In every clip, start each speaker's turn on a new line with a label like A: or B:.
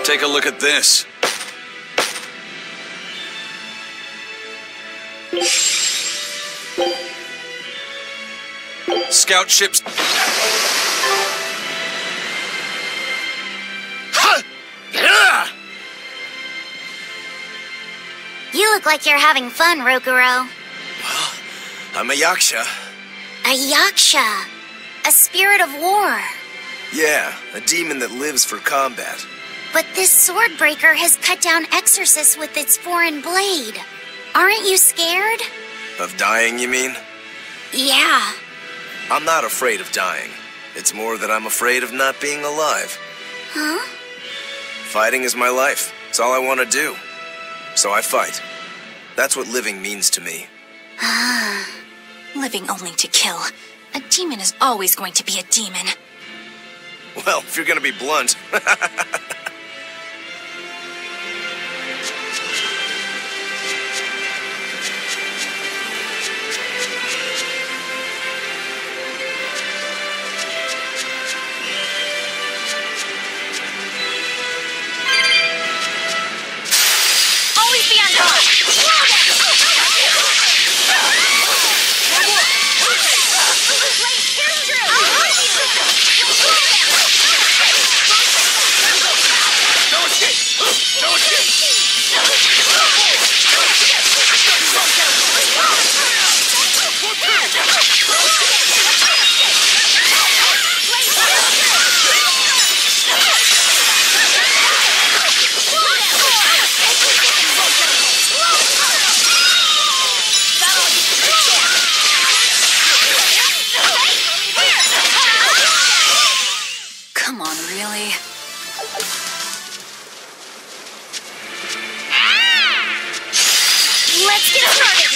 A: Take a look at this. Scout ships.
B: You look like you're having fun, Rokuro.
C: Well, I'm a yaksha.
B: A yaksha. A spirit of war.
C: Yeah, a demon that lives for combat.
B: But this sword breaker has cut down exorcists with its foreign blade. Aren't you scared?
C: Of dying, you mean?
B: Yeah.
C: I'm not afraid of dying. It's more that I'm afraid of not being alive.
B: Huh?
C: Fighting is my life. It's all I want to do. So I fight. That's what living means to me.
D: Ah. Living only to kill. A demon is always going to be a demon.
C: Well, if you're gonna be blunt.
B: Always be on guard.
D: Come on, really?
B: Let's get started.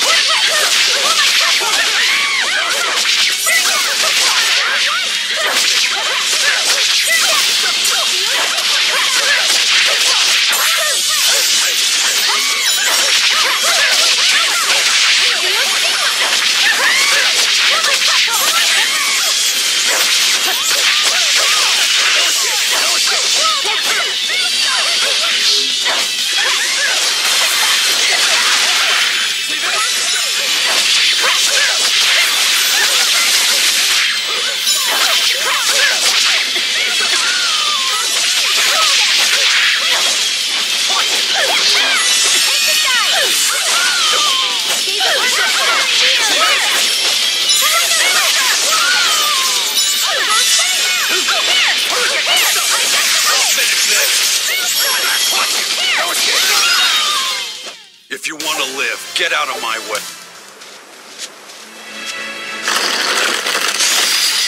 A: If you want to live, get out of my way.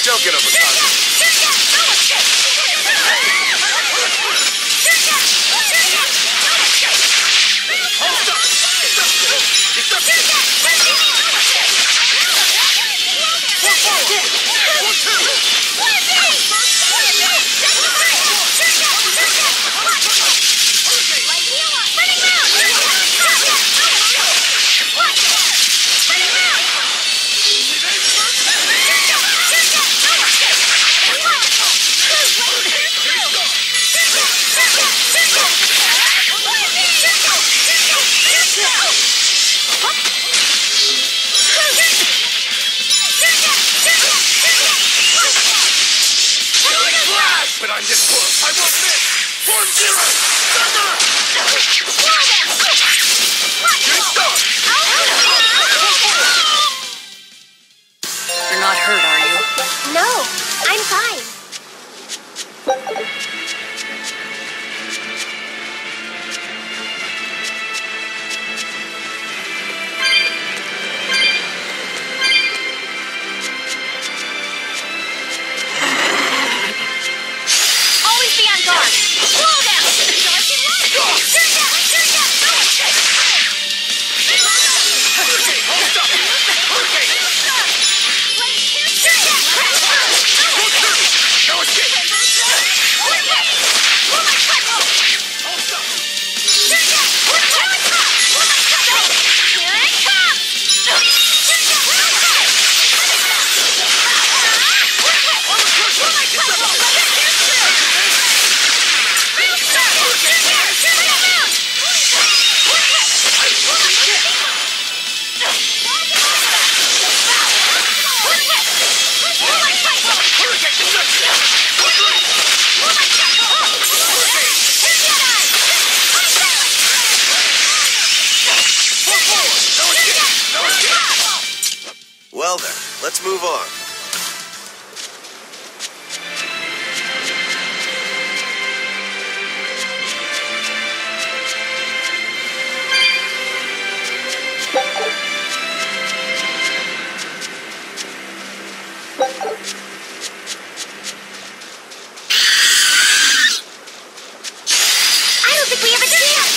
C: Don't get up a but I'm this close. I won't miss. Form zero. Thunder.
D: You're not hurt, are you?
B: No, I'm fine. Always be on guard. Slow down.
C: Well then, let's move on.
B: I don't think we have a chance!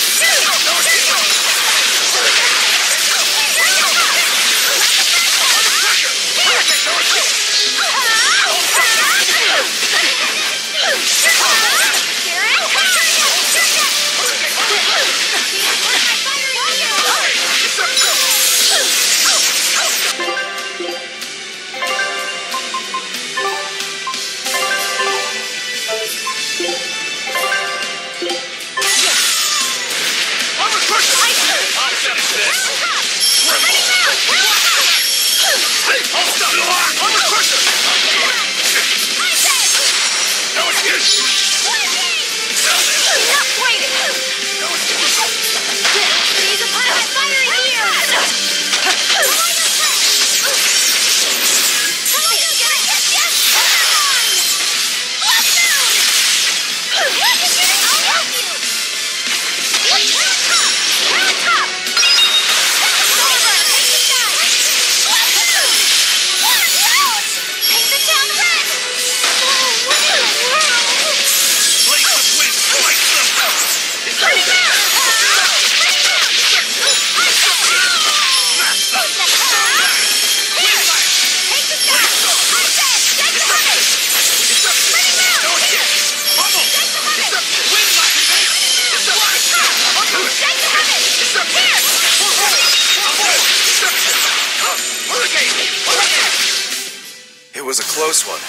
C: It was a close one,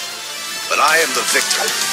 C: but I am the victor.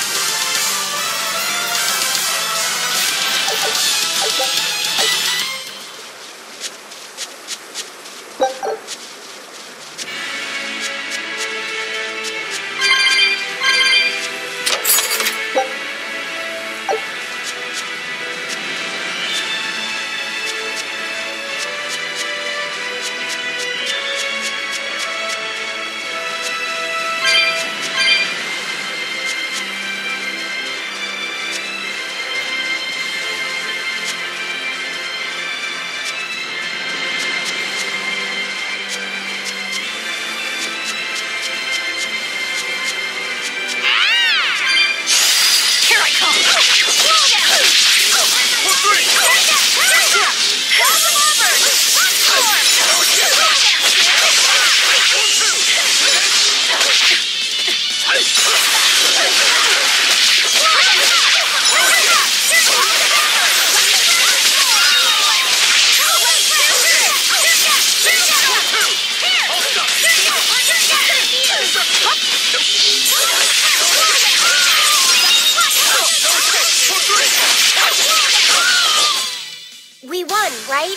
B: We won, right?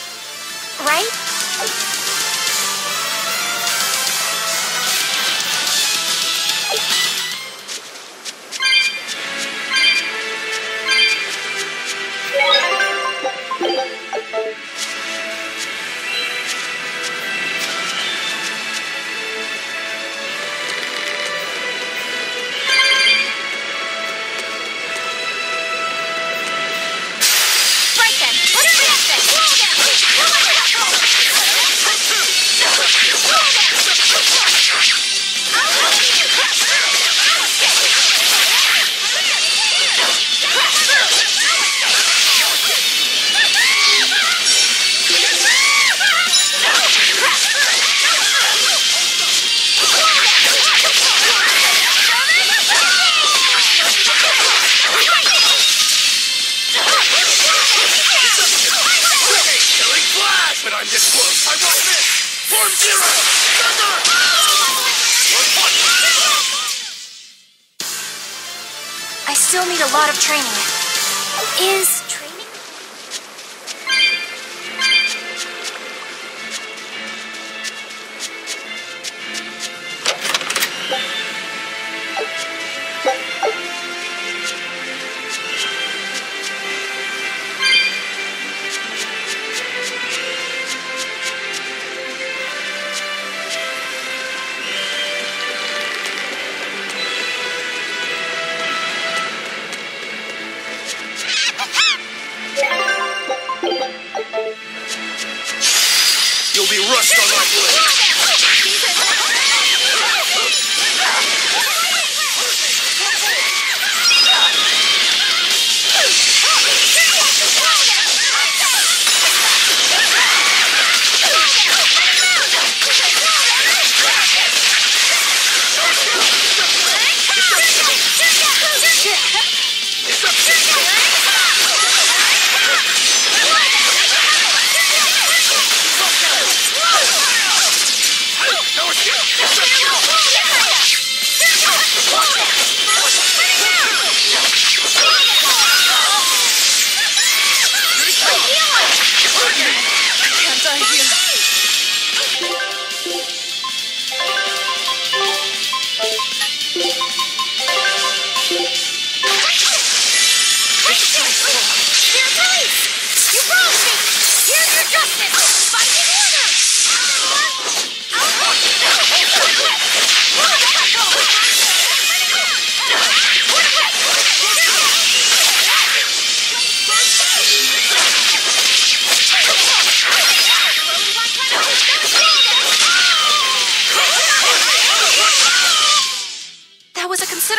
B: Right?
D: I still need a lot of training.
B: Is training?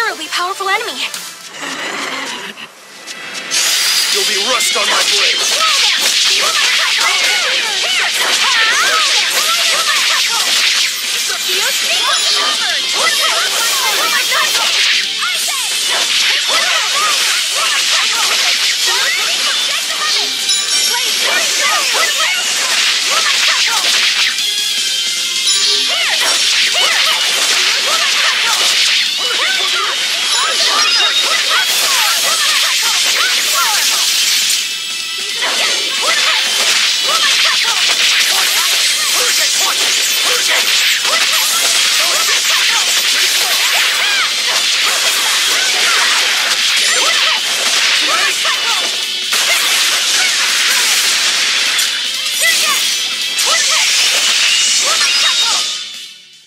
D: horribly powerful enemy.
C: You'll be rust on my blade.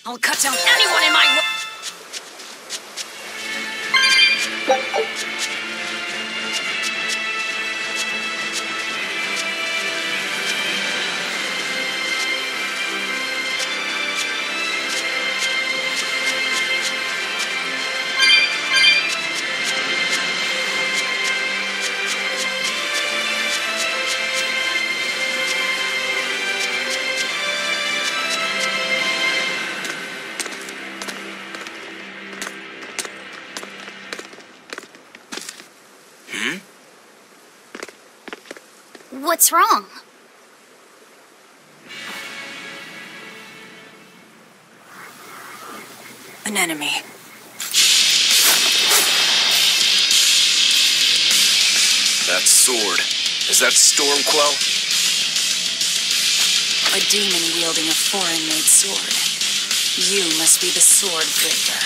D: I'll cut down anyone in my way.
B: What's wrong?
D: An enemy.
C: That sword. Is that Stormquell?
D: A demon wielding a foreign-made sword. You must be the sword breaker.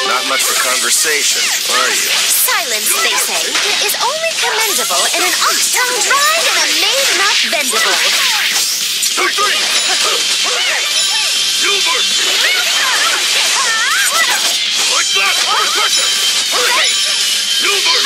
C: Not much for conversation, are you?
B: Silence, they say, is only commendable in an ox-tongue dried and a maid not bendable.
A: 2, 3! Silver! Like that! Pressure! Hurricane! Silver!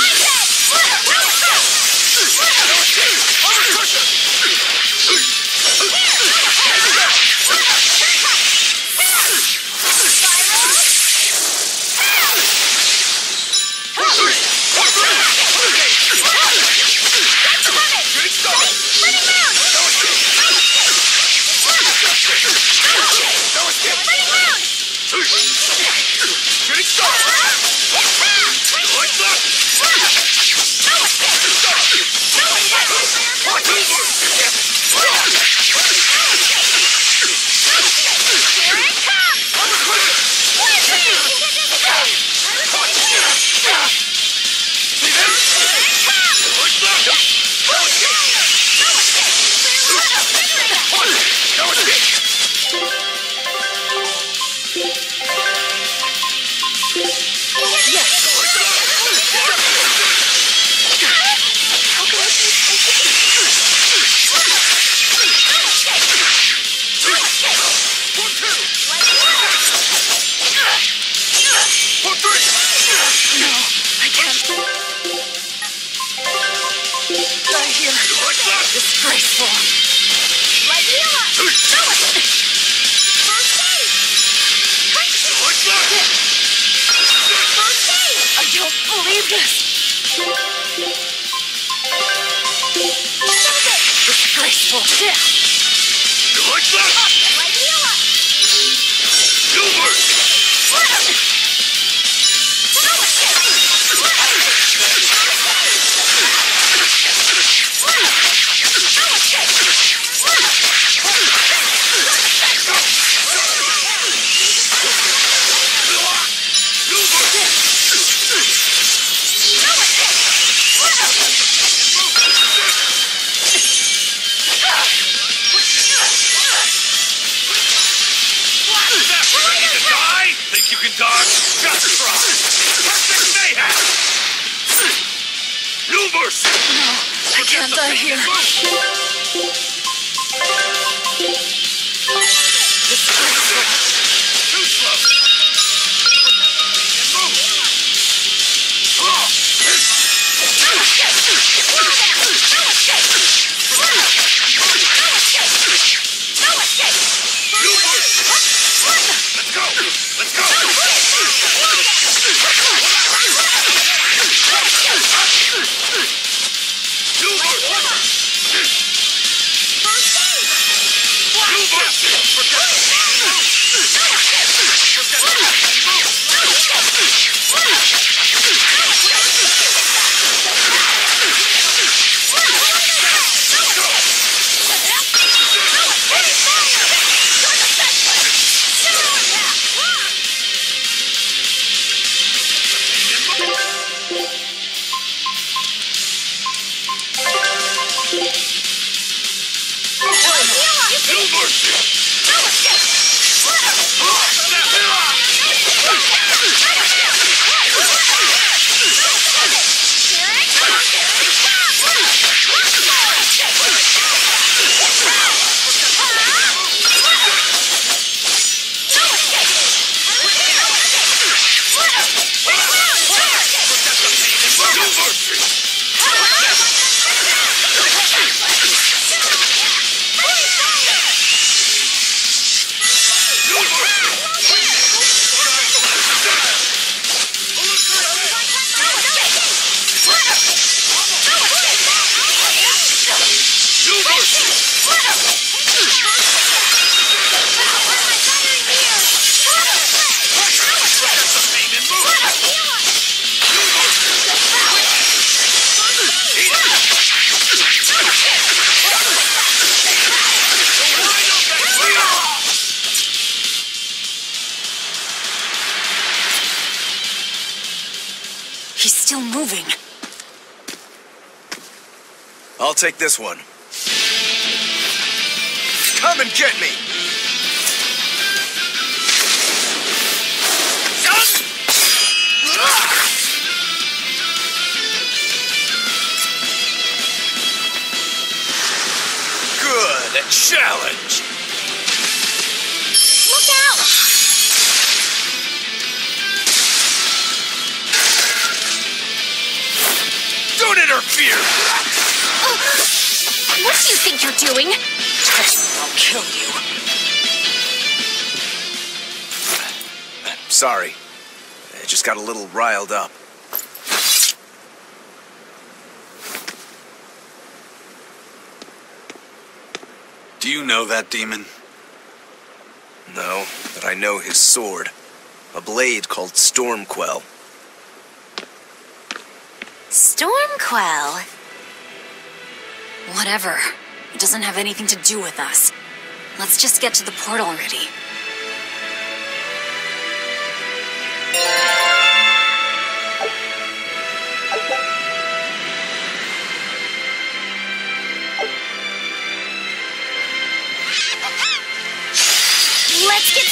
D: Disgraceful. I don't believe this. Disgraceful. Yeah.
A: You like that? Silver! Think you can dodge? Just try! Perfect mayhem! Universe!
D: No, I can't die here.
A: Too slow. Let's go! Let's go!
D: He's still moving.
C: I'll take this one. Come and get me! Good challenge!
B: Look out!
C: Don't interfere!
D: What do you think you're doing? Touch me, I'll kill you.
C: Sorry. I just got a little riled up.
A: Do you know that demon?
C: No, but I know his sword. A blade called Stormquell.
B: Stormquell.
D: Whatever. It doesn't have anything to do with us. Let's just get to the portal already.
B: Let's get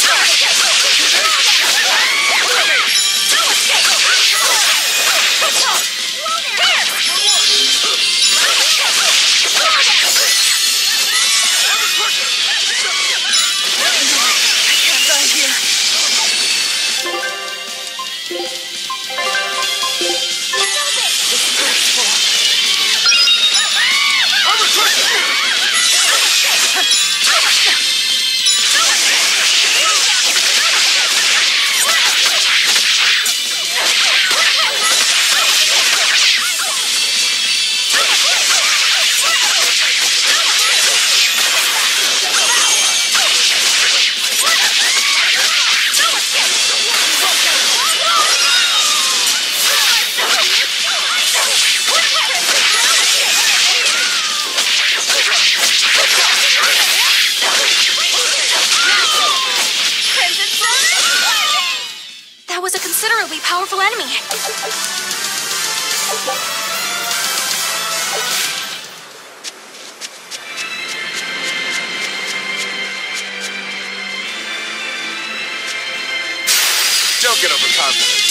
D: That was a considerably powerful enemy.
C: Don't get overconfident.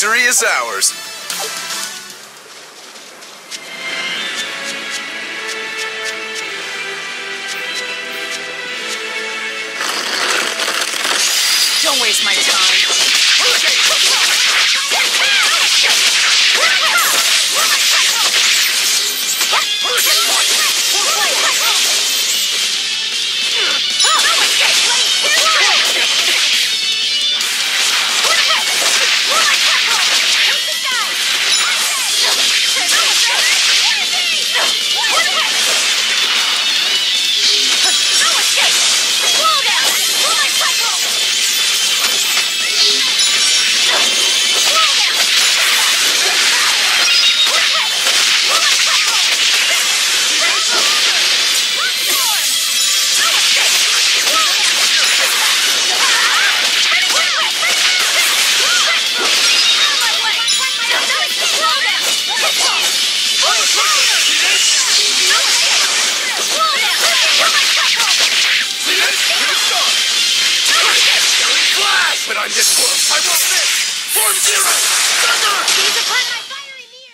C: Victory is ours.
D: Don't waste my time.
C: But I'm this close. I won't miss. Form zero. Thunder!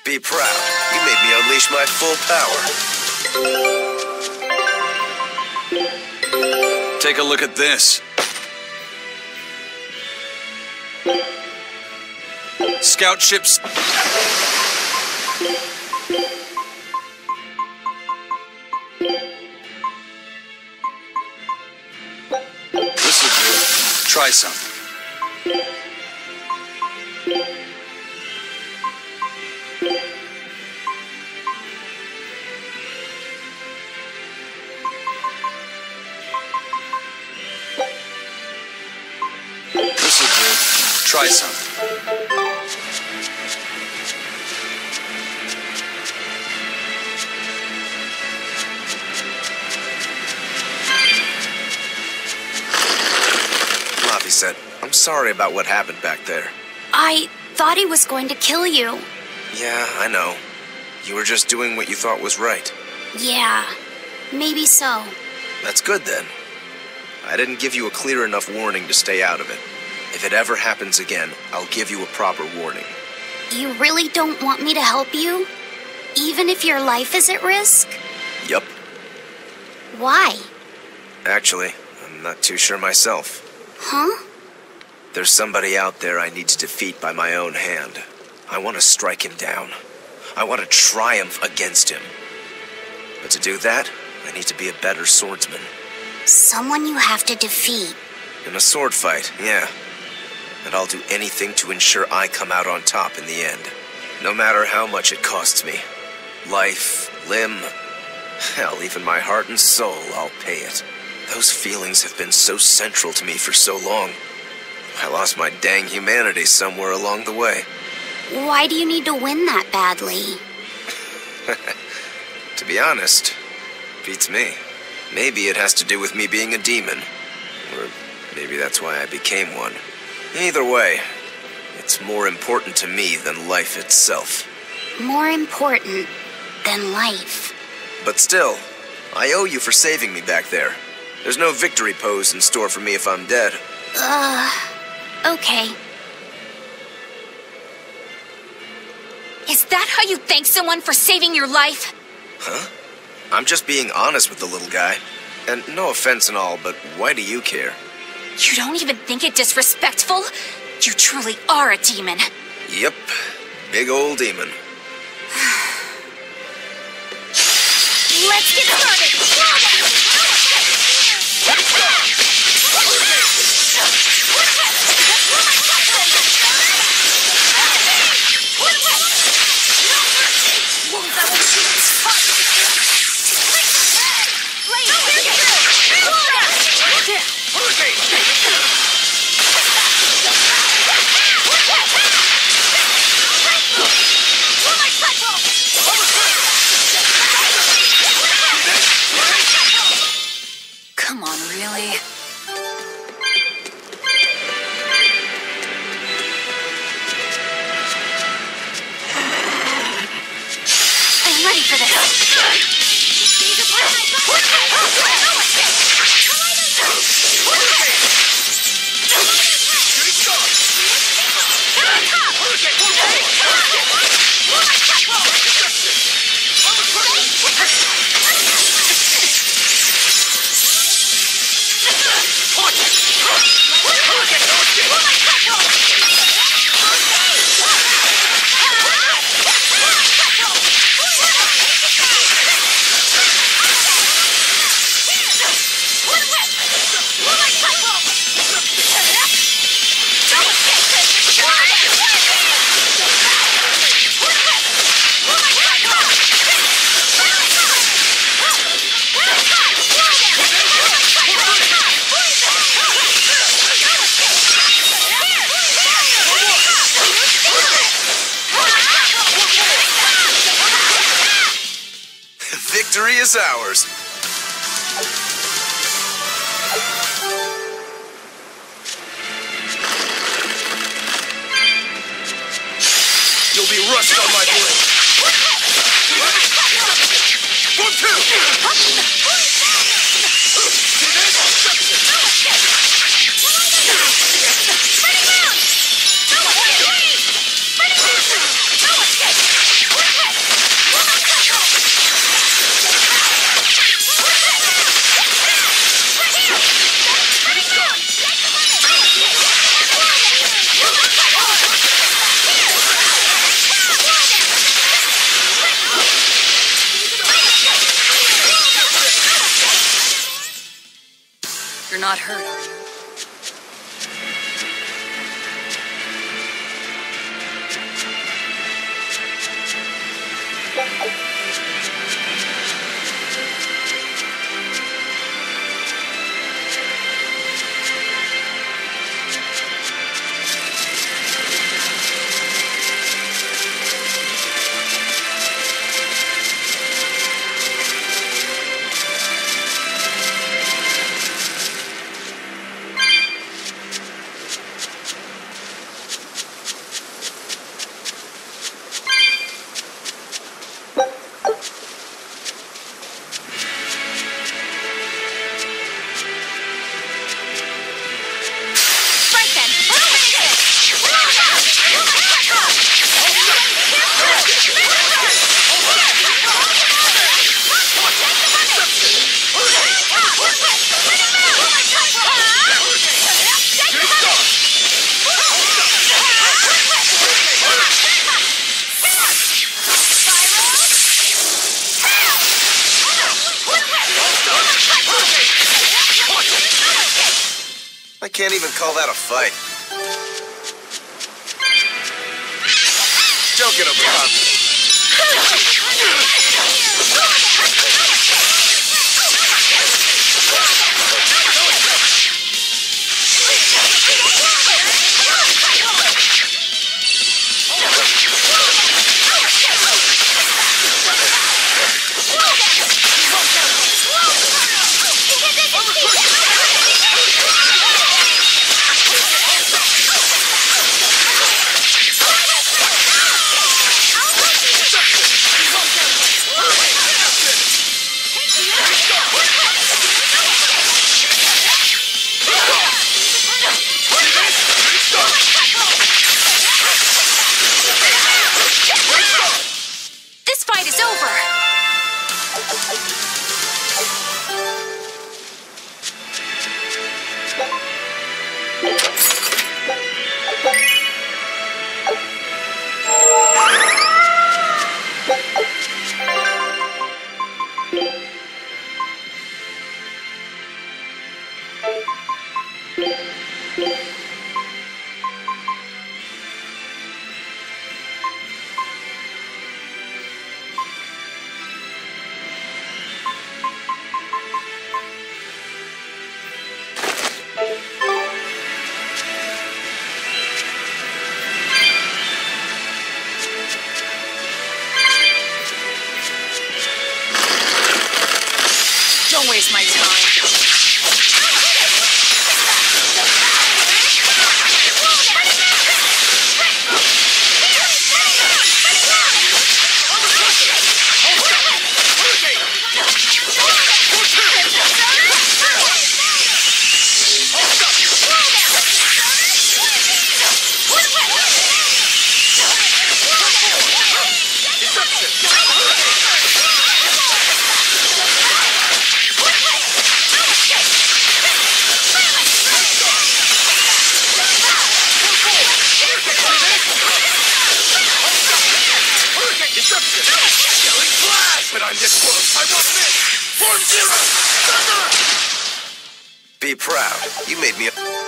C: Be proud. You made me unleash my full power.
A: Take a look at this. Scout ships. This'll do. Try some. This'll do. Try some.
C: Lavi said, I'm sorry about what happened back there.
B: I thought he was going to kill you.
C: Yeah, I know. You were just doing what you thought was right.
B: Yeah, maybe so.
C: That's good then. I didn't give you a clear enough warning to stay out of it. If it ever happens again, I'll give you a proper warning.
B: You really don't want me to help you? Even if your life is at risk?
C: Yup.
B: Why?
C: Actually, I'm not too sure myself.
B: Huh?
C: There's somebody out there I need to defeat by my own hand. I want to strike him down. I want to triumph against him. But to do that, I need to be a better swordsman.
B: Someone you have to defeat.
C: In a sword fight, yeah. And I'll do anything to ensure I come out on top in the end. No matter how much it costs me. Life, limb, hell, even my heart and soul, I'll pay it. Those feelings have been so central to me for so long. I lost my dang humanity somewhere along the way.
B: Why do you need to win that badly?
C: To be honest, beats me. Maybe it has to do with me being a demon. Or maybe that's why I became one. Either way, it's more important to me than life itself.
B: More important than life.
C: But still, I owe you for saving me back there. There's no victory pose in store for me if I'm dead.
B: Okay.
D: Is that how you thank someone for saving your life?
C: Huh? I'm just being honest with the little guy. And no offense and all, but why do you care?
D: You don't even think it disrespectful? You truly are a demon.
C: Yep. Big old demon.
D: Let's get started!
C: Victory is ours. You'll be rushed on my blade. 1, 2! See
D: You're not hurt, are you?
C: I can't even call that a fight. Don't get overconfident.
D: This fight is over! Don't waste my time.
C: But I'm this close. I won't miss. Form zero. Thunder! Be proud. You made me a...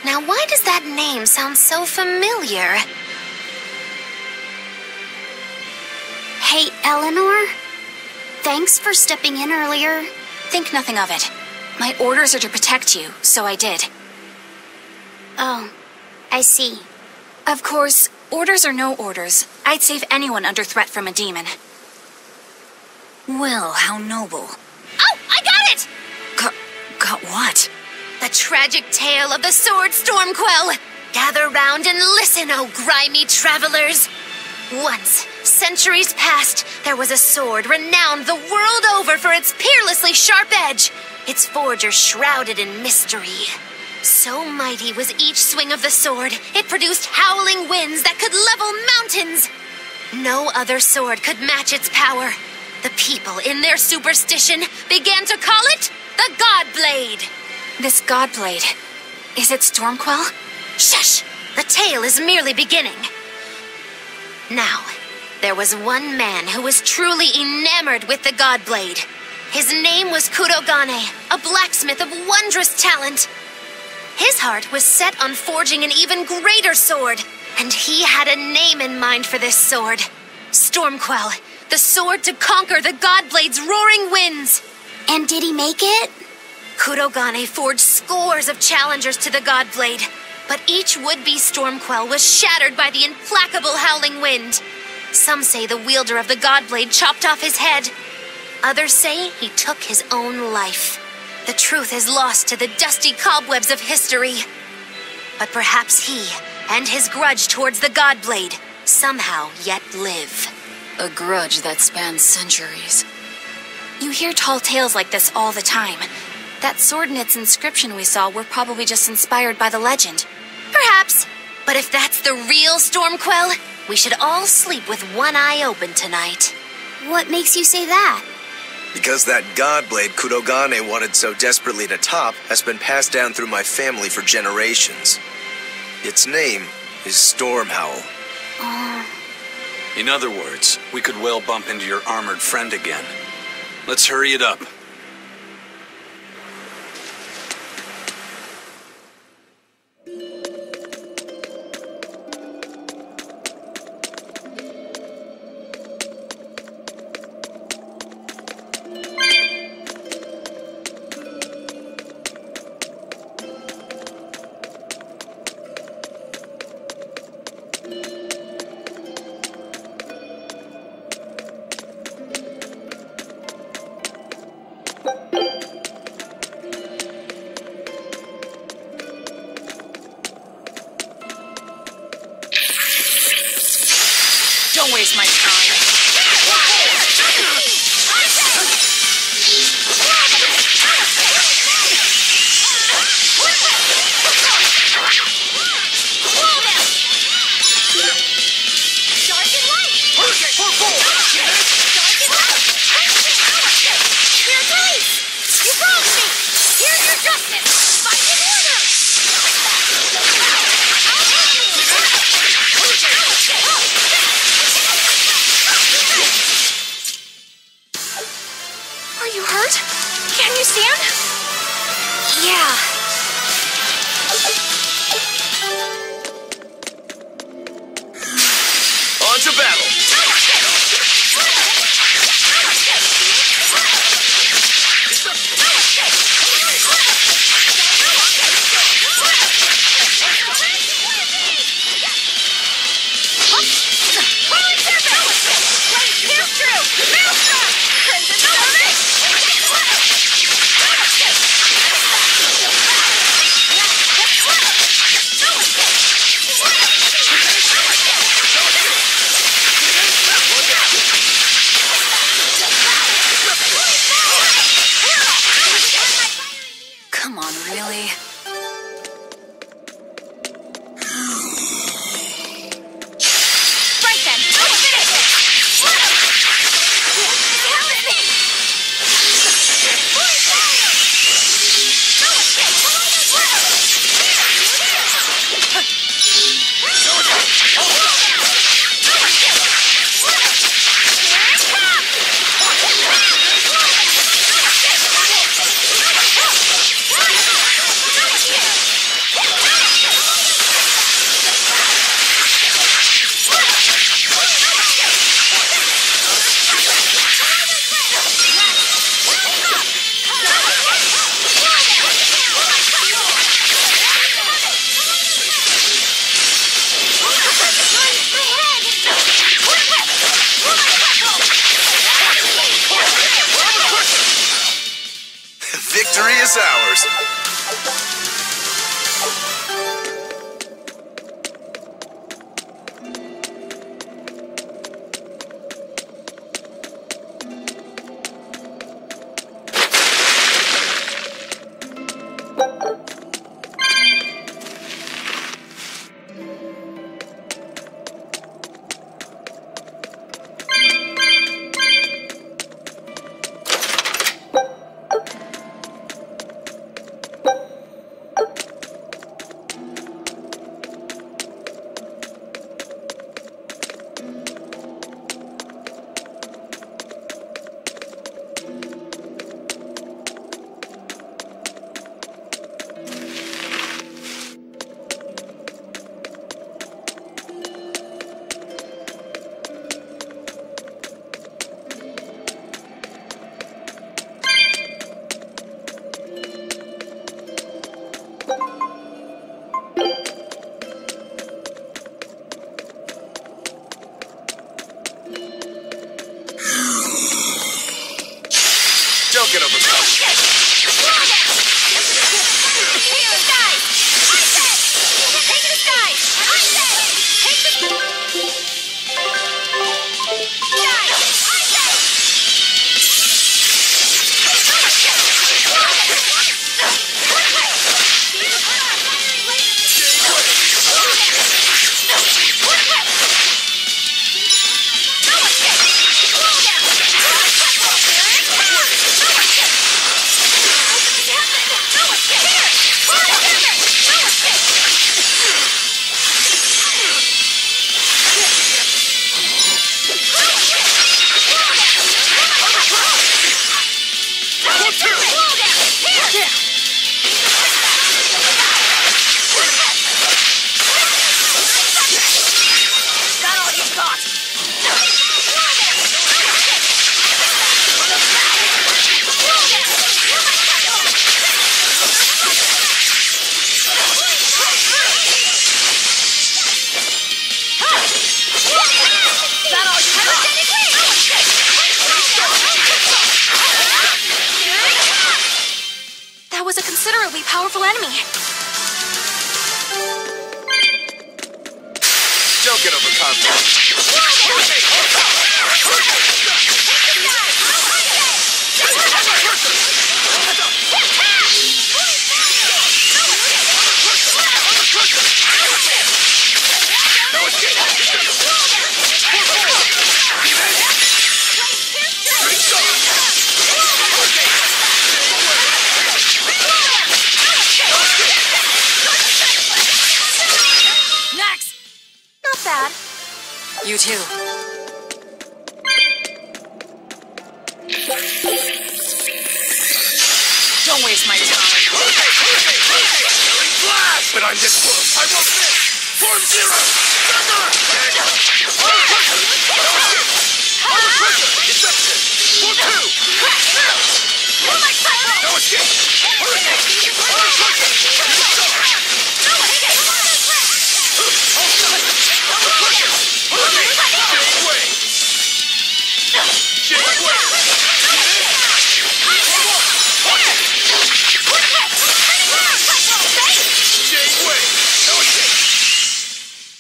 B: Now why does that name sound so familiar? Hey, Eleanor? Thanks for stepping in earlier.
D: Think nothing of it. My orders are to protect you, so I did.
B: Oh, I see.
D: Of course, orders or no orders, I'd save anyone under threat from a demon. Well, how noble.
B: Oh, I got it!
D: Got what?
B: The tragic tale of the sword Stormquell. Gather round and listen, oh grimy travelers. Once, centuries past, there was a sword renowned the world over for its peerlessly sharp edge, its forger shrouded in mystery. So mighty was each swing of the sword, it produced howling winds that could level mountains. No other sword could match its power. The people, in their superstition, began to call it the God Blade.
D: This God Blade, is it Stormquell?
B: Shush! The tale is merely beginning. Now, there was one man who was truly enamored with the God Blade. His name was Kurogane, a blacksmith of wondrous talent. His heart was set on forging an even greater sword, and he had a name in mind for this sword. Stormquell, the sword to conquer the God Blade's roaring winds. And did he make it? Kurogane forged scores of challengers to the God Blade, but each would-be Stormquell was shattered by the implacable howling wind. Some say the wielder of the God Blade chopped off his head. Others say he took his own life. The truth is lost to the dusty cobwebs of history. But perhaps he, and his grudge towards the God Blade, somehow yet live.
D: A grudge that spans centuries. You hear tall tales like this all the time. That sword and its inscription we saw were probably just inspired by the legend.
B: Perhaps. But if that's the real Stormquell, we should all sleep with one eye open tonight. What makes you say that?
C: Because that Godblade Kurogane wanted so desperately to top has been passed down through my family for generations. Its name is Stormhowl.
A: In other words, we could well bump into your armored friend again. Let's hurry it up.
D: Don't waste my time. Are you hurt? Can you stand?
B: Yeah.
C: On to battle!
D: Come on, really?
B: Right then, let's finish it!
C: Victory is ours. Don't get overcome.
D: That was a considerably powerful enemy.
C: Don't get overcome.
D: Next! Not bad.
E: You too. Don't waste my time.
C: Blast! But I'm this close. I won't miss. Form zero. Thunder! Deception. Form two. No escape.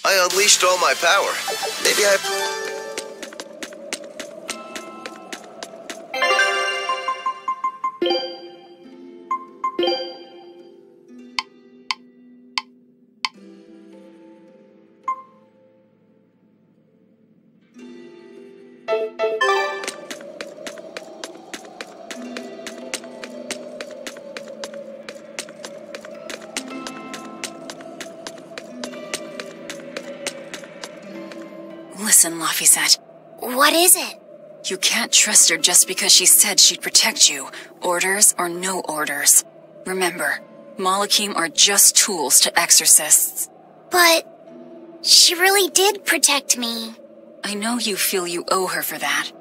C: I unleashed all my power. Maybe I...
E: Listen, Laphicet.
B: What is it?
E: You can't trust her just because she said she'd protect you, orders or no orders. Remember, Malakim are just tools to exorcists.
B: But she really did protect me.
E: I know you feel you owe her for that,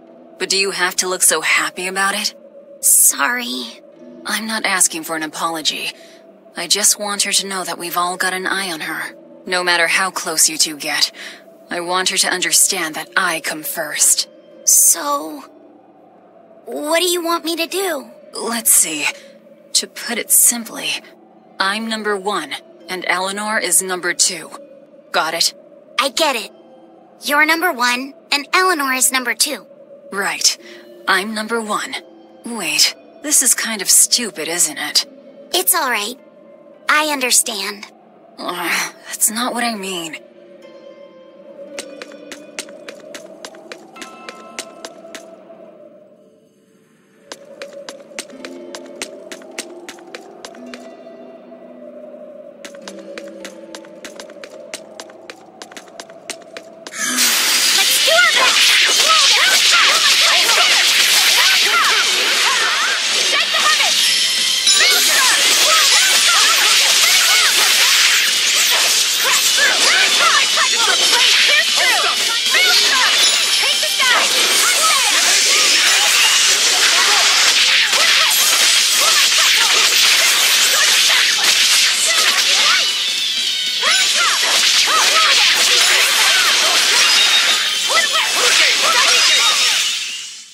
E: but do you have to look so happy about it?
B: Sorry.
E: I'm not asking for an apology. I just want her to know that we've all got an eye on her. No matter how close you two get, I want her to understand that I come first.
B: So, what do you want me to do?
E: Let's see. To put it simply, I'm number 1, and Eleanor is number 2. Got it?
B: I get it. You're number 1, and Eleanor is number 2.
E: Right. I'm number 1. Wait, this is kind of stupid, isn't it?
B: It's alright. I understand.
E: That's not what I mean.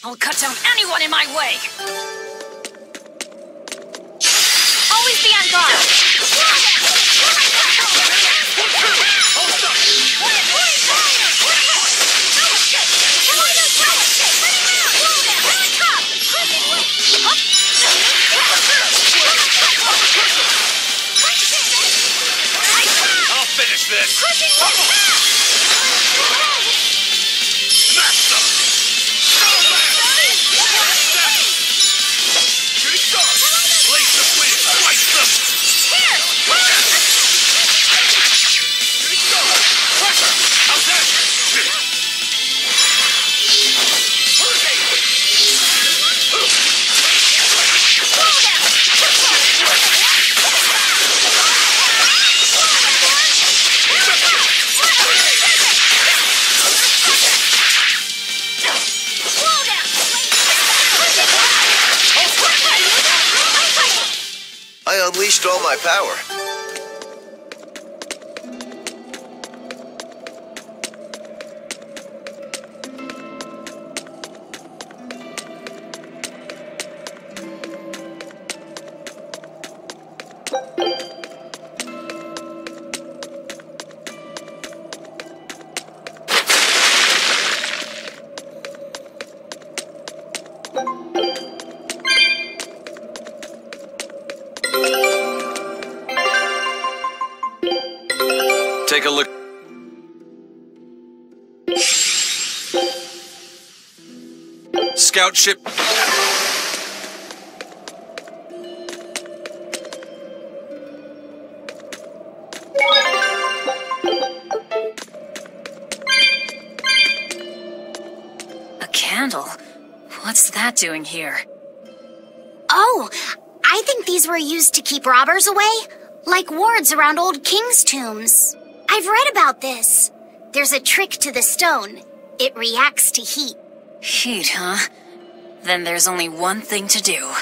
E: I'll cut down anyone in my way!
B: Always be on guard!
A: I'll finish this!
C: I unleashed all my power.
A: Take a look. Scout ship.
E: A candle? What's that doing here?
B: Oh, I think these were used to keep robbers away, like wards around old kings' tombs. I've read about this. There's a trick to the stone. It reacts to heat.
E: Heat, huh? Then there's only one thing to do.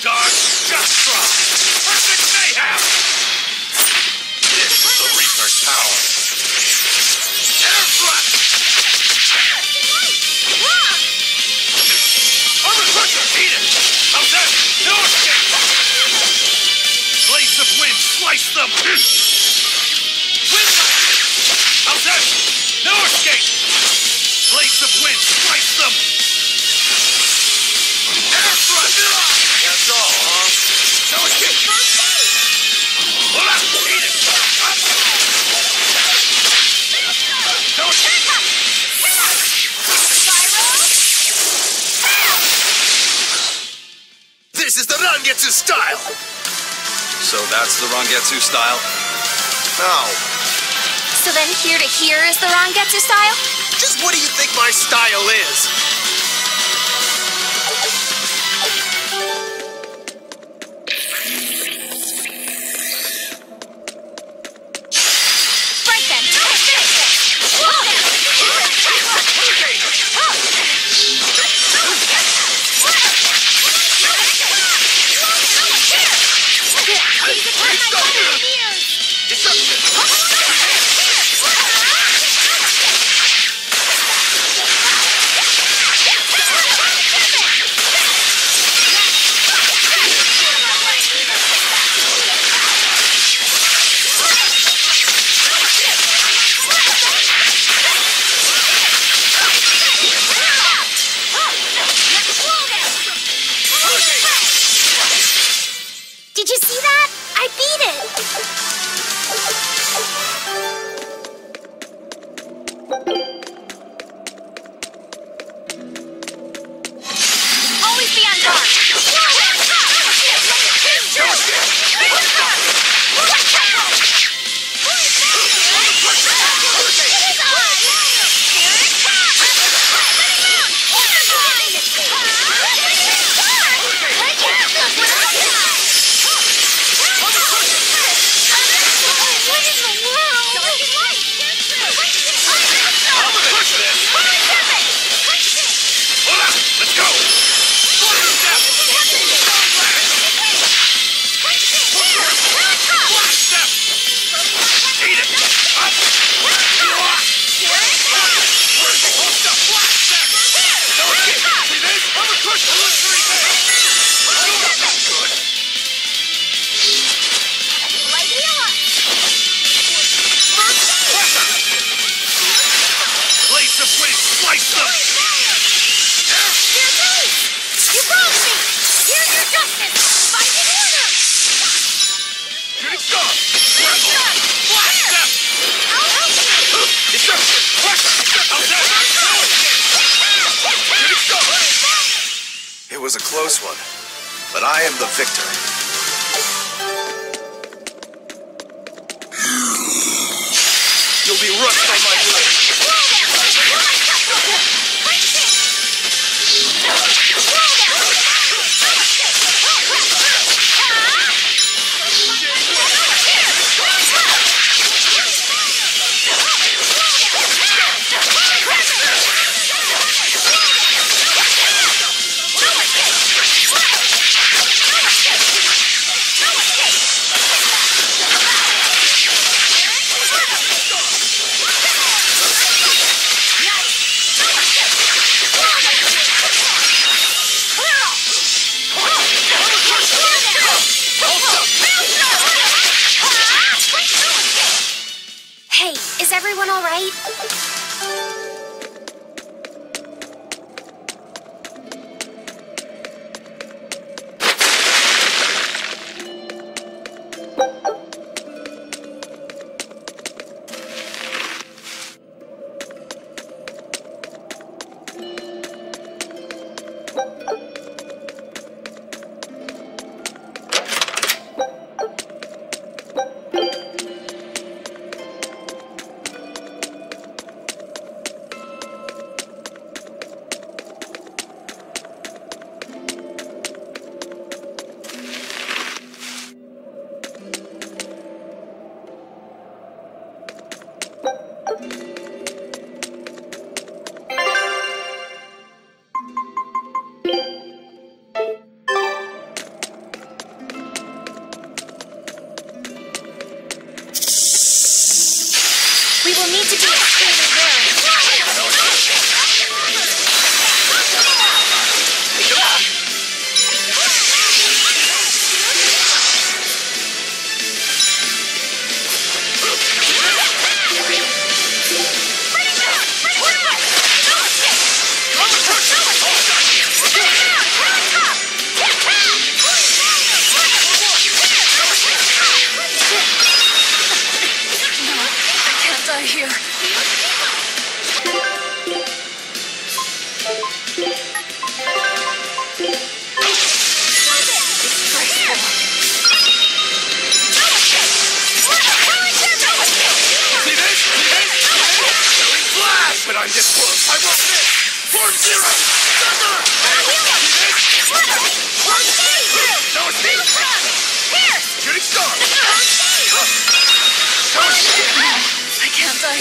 A: dodge, just try. Perfect mayhem! This is the Reaper's power. Air thrust! Armor crusher, eat it! How's that? No escape! Blades of wind, slice them! Wind knife! How's that? No escape! Blades of wind, slice them! Air thrust! That's all, huh? No escape! Hold up! Eat it! No escape!
C: This is the Rangetsu style!
A: So that's the Rangetsu style?
C: No.
D: So then here to here is the Rangetsu style?
C: Just what do you think my style is?
D: Right then, finish Did you see that? I beat it! Always be on guard!
A: Let's go! Eat it! Blades of wind, slice them!
D: You wronged me! Here's your justice! Fight in order!
A: Shooting star! Black step!
D: I'll help you!
A: Destruction! How's that? Shooting star!
C: It was a close one, but I am the victor. You'll be rust on my blade.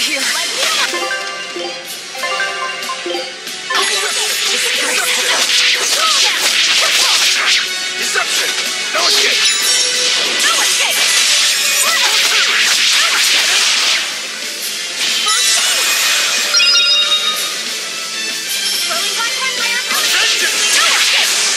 E: of here!
A: Deception! No escape!
B: No escape! Rolling by fire ability.
A: Vengeance!
B: No escape!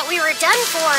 B: We were done for.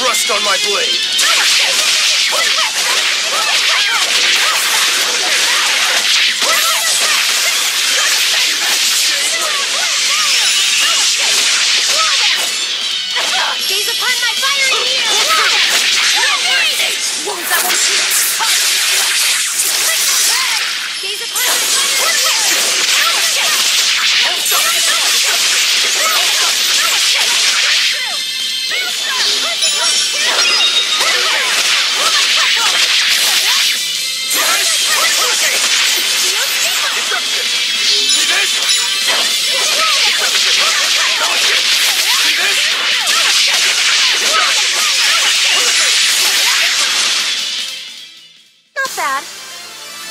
A: Rust on my blade.
B: Gaze upon my fiery needle. Wounds that won't heal. Gaze upon my fiery Not bad.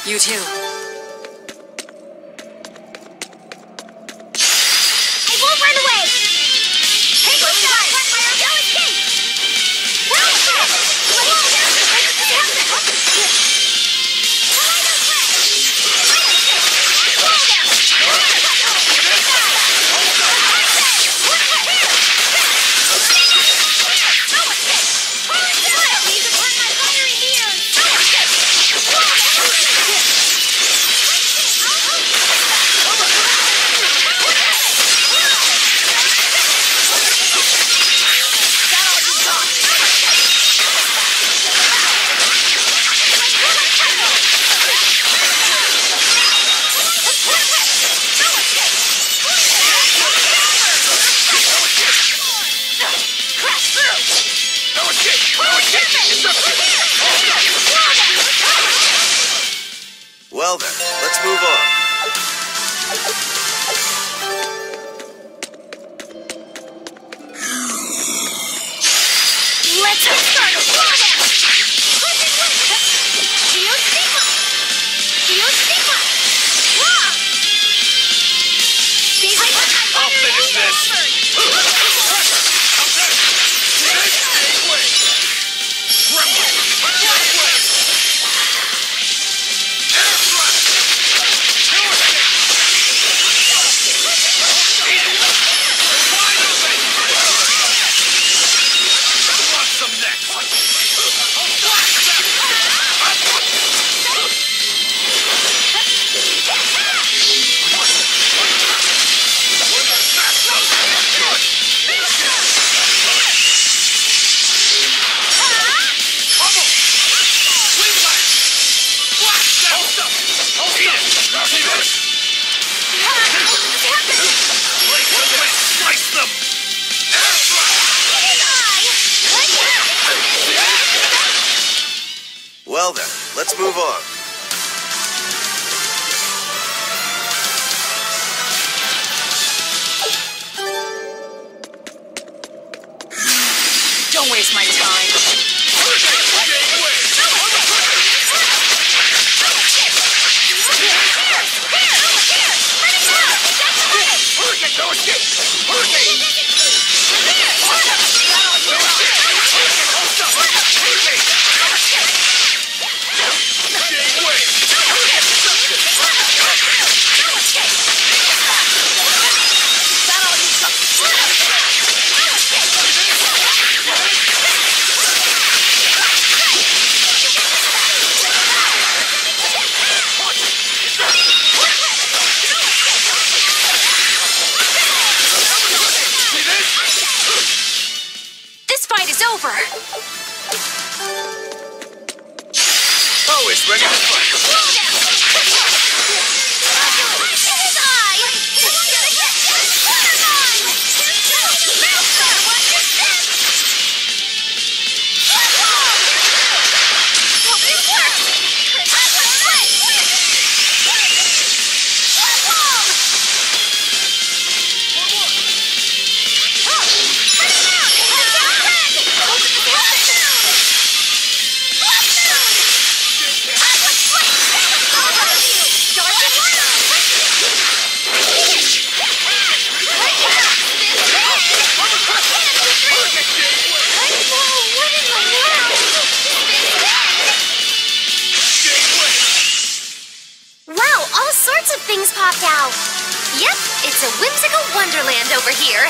E: You too.
B: I won't run away!
C: Well then, let's move on.
B: Let's get started! Geostigma! Geostigma!
A: I'll finish this!
C: Well then, let's move on.
E: Don't waste my time.
B: This fight is over!
C: Always ready to fight.
B: Things popped out. Yep, it's a whimsical wonderland over here.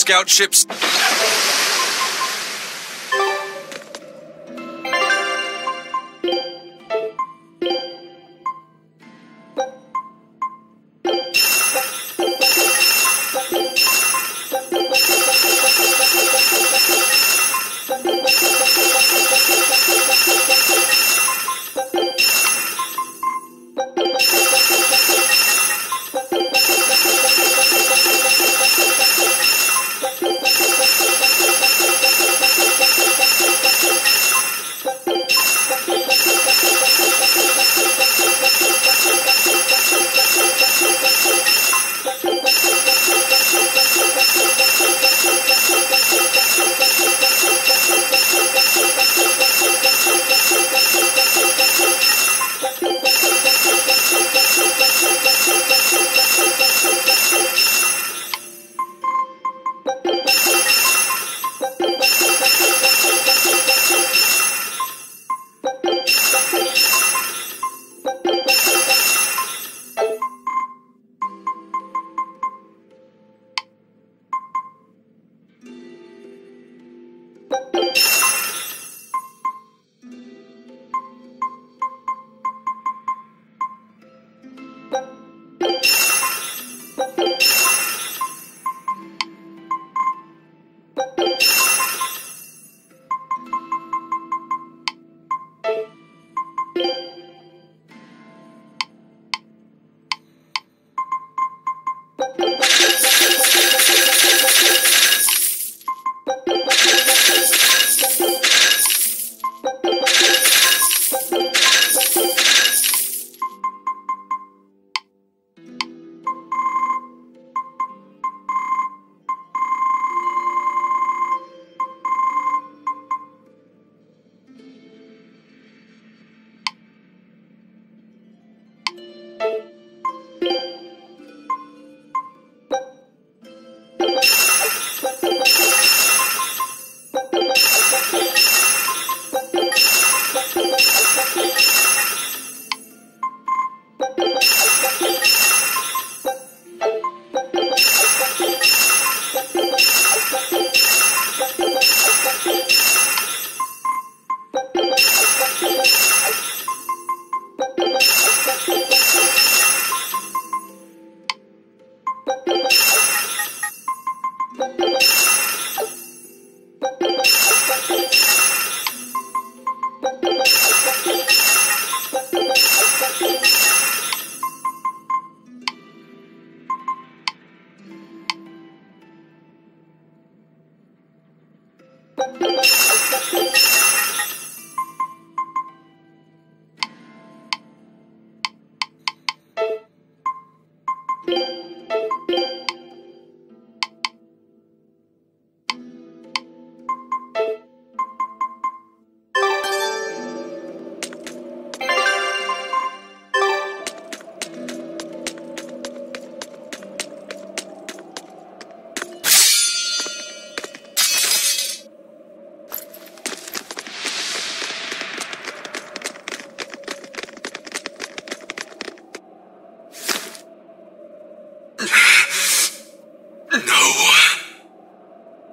A: scout ships.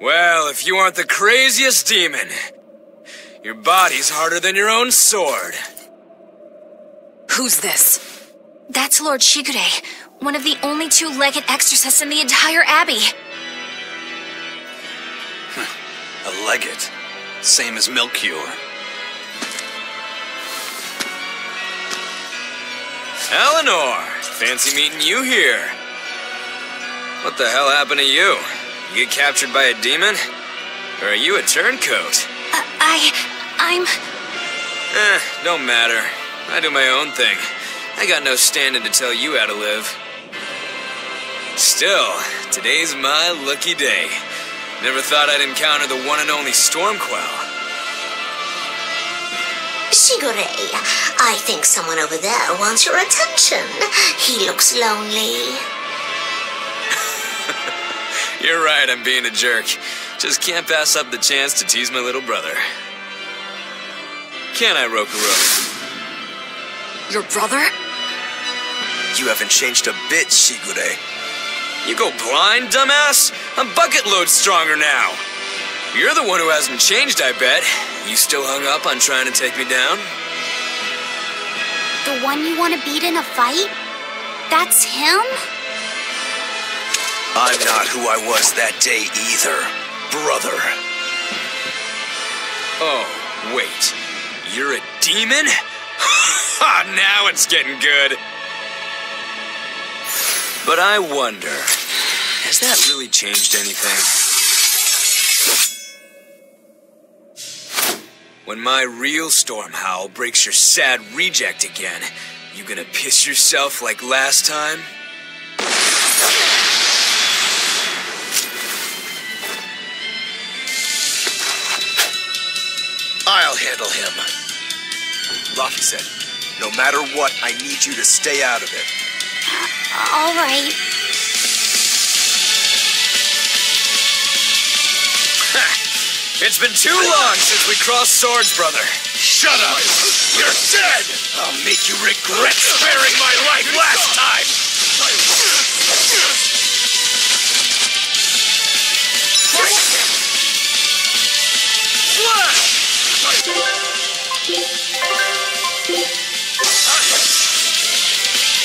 C: Well, if you aren't the craziest demon, your body's harder than your own sword.
E: Who's this?
D: That's Lord Shigure, one of the only two-legged exorcists in the entire abbey.
A: A legate. Same as Milcure.
C: Eleanor, fancy meeting you here. What the hell happened to you? You get captured by a demon? Or are you a turncoat?
D: I'm...
C: Don't matter. I do my own thing. I got no standing to tell you how to live. Still, today's my lucky day. Never thought I'd encounter the one and only Stormquell.
F: Shigure, I think someone over there wants your attention. He looks lonely.
C: You're right, I'm being a jerk. Just can't pass up the chance to tease my little brother. Can I, Rokurou?
E: Your brother?
C: You haven't changed a bit, Shigure.
G: You go blind, dumbass? I'm bucket load stronger now. You're the one who hasn't changed, I bet. You still hung up on trying to take me down?
H: The one you want to beat in a fight? That's him?
C: I'm not who I was that day either, brother.
G: Oh, wait. You're a demon? Ha! Now it's getting good. But I wonder, has that really changed anything? When my real storm howl breaks your sad reject again, you gonna piss yourself like last time?
C: I'll handle him. Lucky said, no matter what, I need you to stay out of it.
H: All right.
G: It's been too long since we crossed swords, brother.
A: Shut up! You're dead! I'll make you regret sparing my life last time!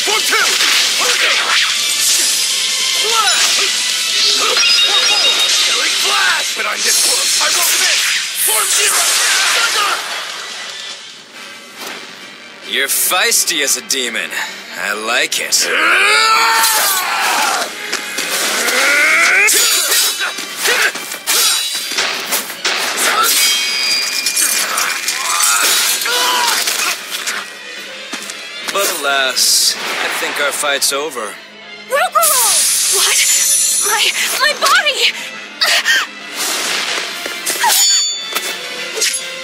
A: For two! Flash! But I'm this form. I won't miss! Form zero!
G: You're feisty as a demon. I like it. But alas, I think our fight's over.
D: Rokuro! What? My body!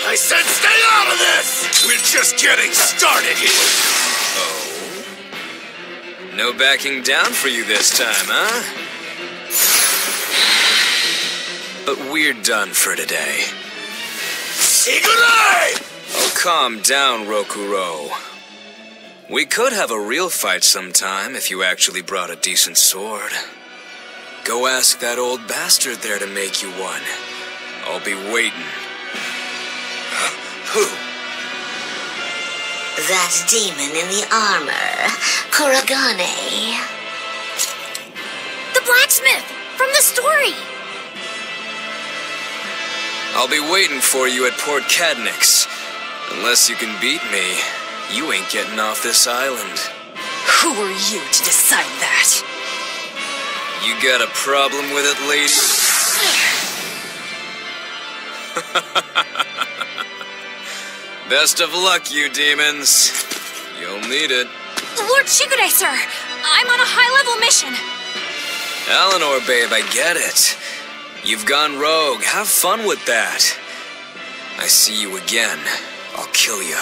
A: I said stay out of this! We're just getting started here!
G: Oh? No backing down for you this time, huh? But we're done for today.
A: Igure!
G: Oh, calm down, Rokuro. We could have a real fight sometime if you actually brought a decent sword. Go ask that old bastard there to make you one. I'll be waiting.
C: Who?
F: That demon in the armor, Kuragane.
H: The blacksmith from the story.
G: I'll be waiting for you at Port Cadnix. Unless you can beat me, you ain't getting off this island.
E: Who are you to decide that?
G: You got a problem with it, lady? Best of luck, you demons. You'll need it.
D: Lord Shigure, sir! I'm on a high-level mission.
G: Eleanor, babe, I get it. You've gone rogue. Have fun with that. I see you again. I'll kill you.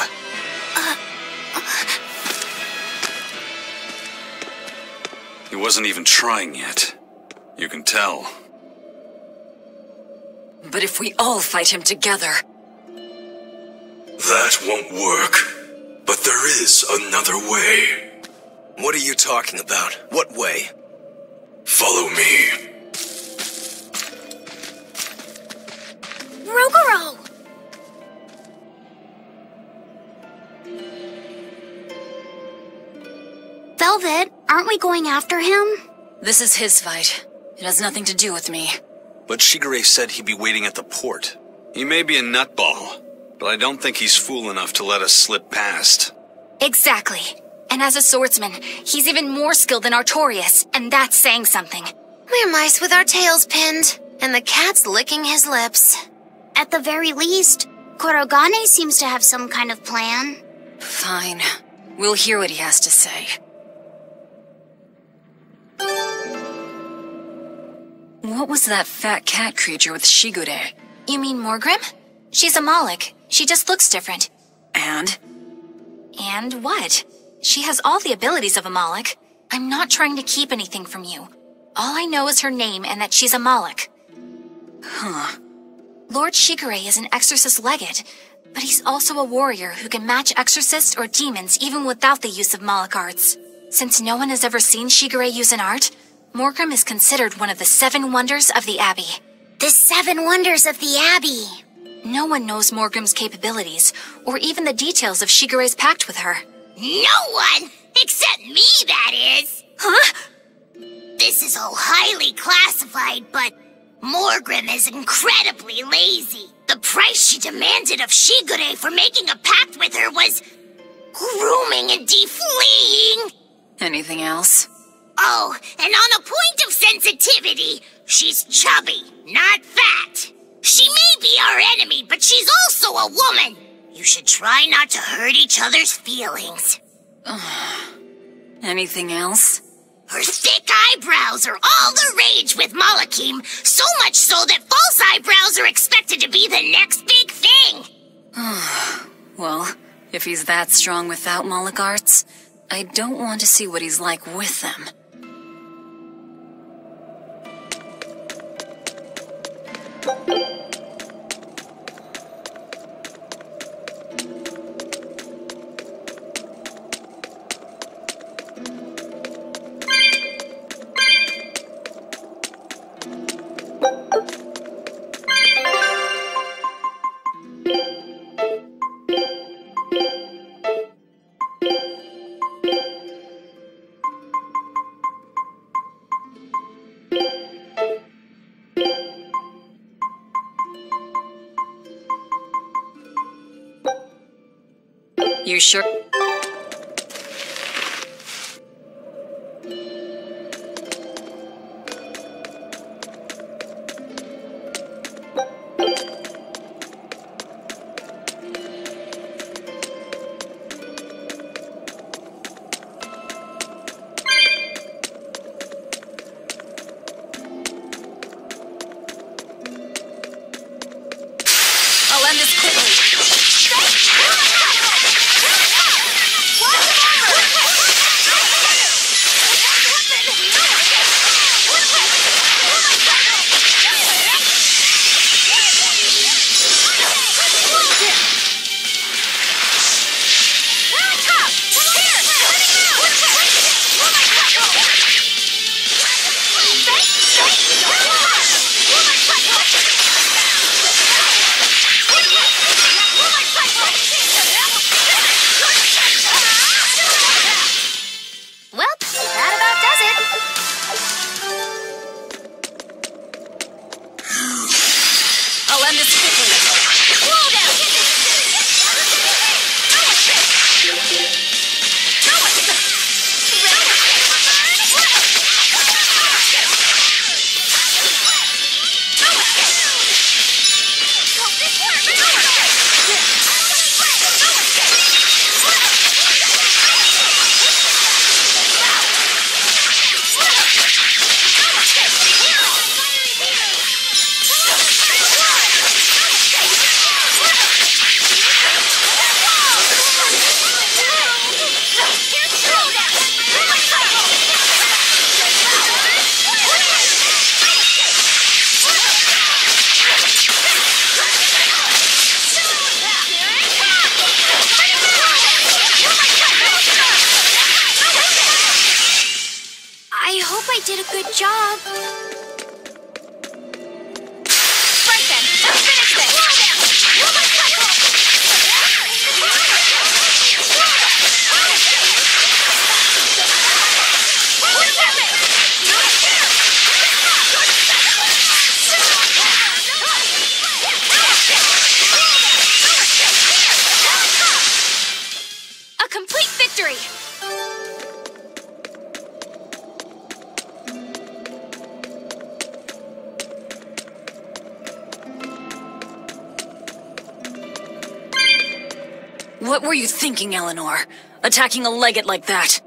A: He wasn't even trying yet. You can tell.
E: But if we all fight him together...
A: That won't work. But there is another way.
C: What are you talking about? What way?
A: Follow me.
H: Rokuro! Velvet, aren't we going after him?
E: This is his fight. It has nothing to do with me.
A: But Shigure said he'd be waiting at the port. He may be a nutball, but I don't think he's fool enough to let us slip past.
D: Exactly. And as a swordsman, he's even more skilled than Artorias, and that's saying something.
B: We're mice with our tails pinned, and the cat's licking his lips.
H: At the very least, Kurogane seems to have some kind of plan.
E: Fine. We'll hear what he has to say. What was that fat cat creature with Shigure?
D: You mean Morgrim? She's a Moloch. She just looks different.
E: And?
D: And what? She has all the abilities of a Moloch. I'm not trying to keep anything from you. All I know is her name and that she's a Moloch.
E: Huh.
D: Lord Shigure is an exorcist legate, but he's also a warrior who can match exorcists or demons even without the use of Moloch arts. Since no one has ever seen Shigure use an art, Morgrim is considered one of the 7 wonders of the Abbey.
H: The 7 wonders of the Abbey.
D: No one knows Morgrim's capabilities, or even the details of Shigure's pact with her.
F: No one! Except me, that is!
D: Huh?
F: This is all highly classified, but Morgrim is incredibly lazy. The price she demanded of Shigure for making a pact with her was grooming and defleeing.
E: Anything else?
F: Oh, and on a point of sensitivity, she's chubby, not fat. She may be our enemy, but she's also a woman. You should try not to hurt each other's feelings.
E: Anything else?
F: Her thick eyebrows are all the rage with Malakim, so much so that false eyebrows are expected to be the next big thing.
E: Well, if he's that strong without Moloch arts, I don't want to see what he's like with them. You sure?
D: I'll end this quickly.
B: Well, that about does it.
D: I'll end this quickly.
H: I hope I did a good job.
D: Right then, let's finish this. A complete victory.
E: What were you thinking, Eleanor? Attacking a legate like that?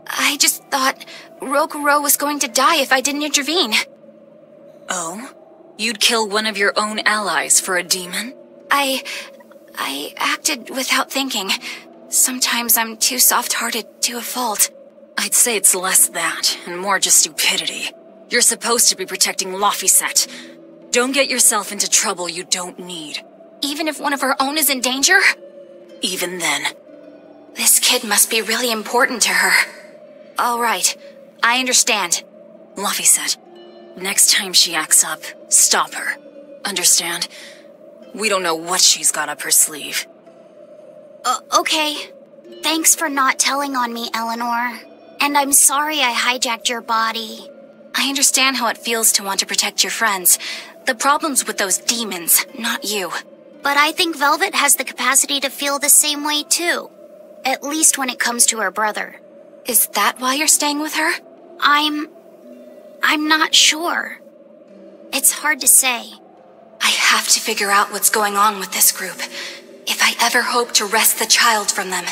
D: I just thought Rokuro was going to die if I didn't intervene.
E: Oh? You'd kill one of your own allies for a demon?
D: I acted without thinking. Sometimes I'm too soft-hearted to a fault.
E: I'd say it's less that, and more just stupidity. You're supposed to be protecting Laphicet. Don't get yourself into trouble you don't need.
D: Even if one of her own is in danger?
E: Even then.
D: This kid must be really important to her. All right. I understand.
E: Laphicet, next time she acts up, stop her. Understand? We don't know what she's got up her sleeve.
H: Okay. Thanks for not telling on me, Eleanor. And I'm sorry I hijacked your body.
D: I understand how it feels to want to protect your friends. The problem's with those demons, not you.
H: But I think Velvet has the capacity to feel the same way too. At least when it comes to her brother.
D: Is that why you're staying with her?
H: I'm not sure. It's hard to say.
D: I have to figure out what's going on with this group. If I ever hope to wrest the child from them.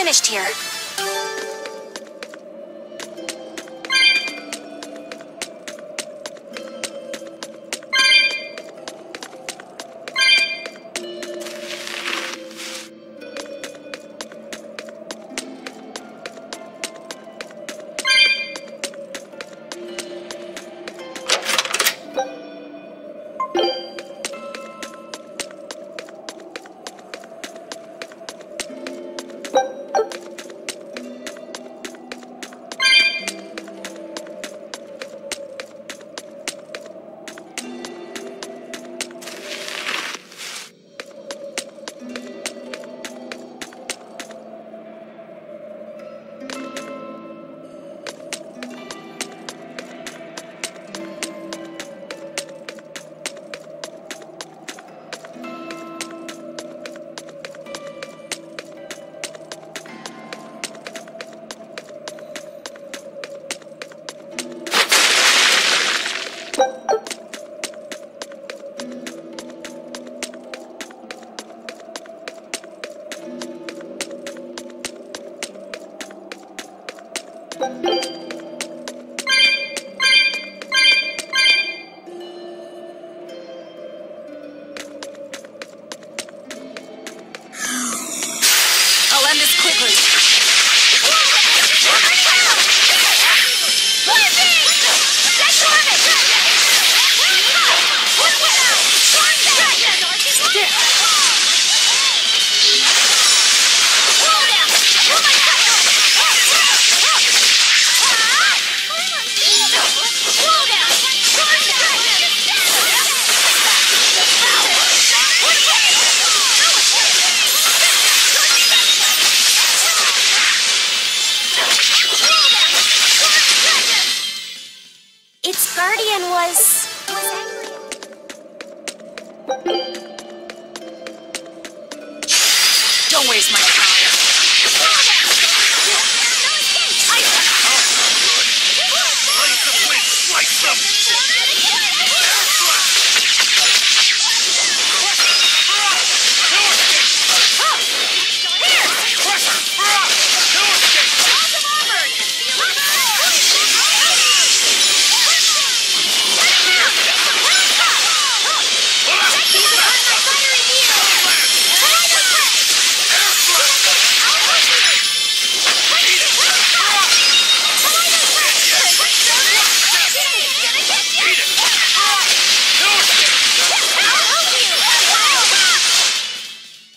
B: finished here.
E: I'll end this quickly.
H: Its guardian was angry.
E: Don't waste my time.
A: Blades of wind, slice them! No escape! Pressure! No escape!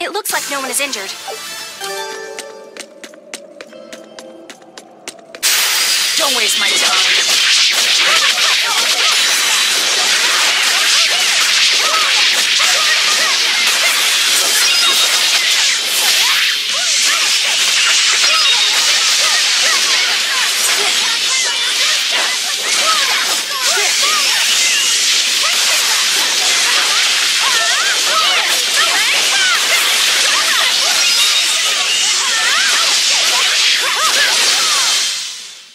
B: It looks like no one is injured.
E: Don't waste my time.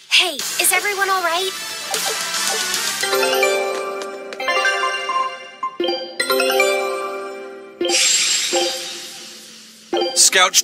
B: Hey, is everyone all right?
G: Scout.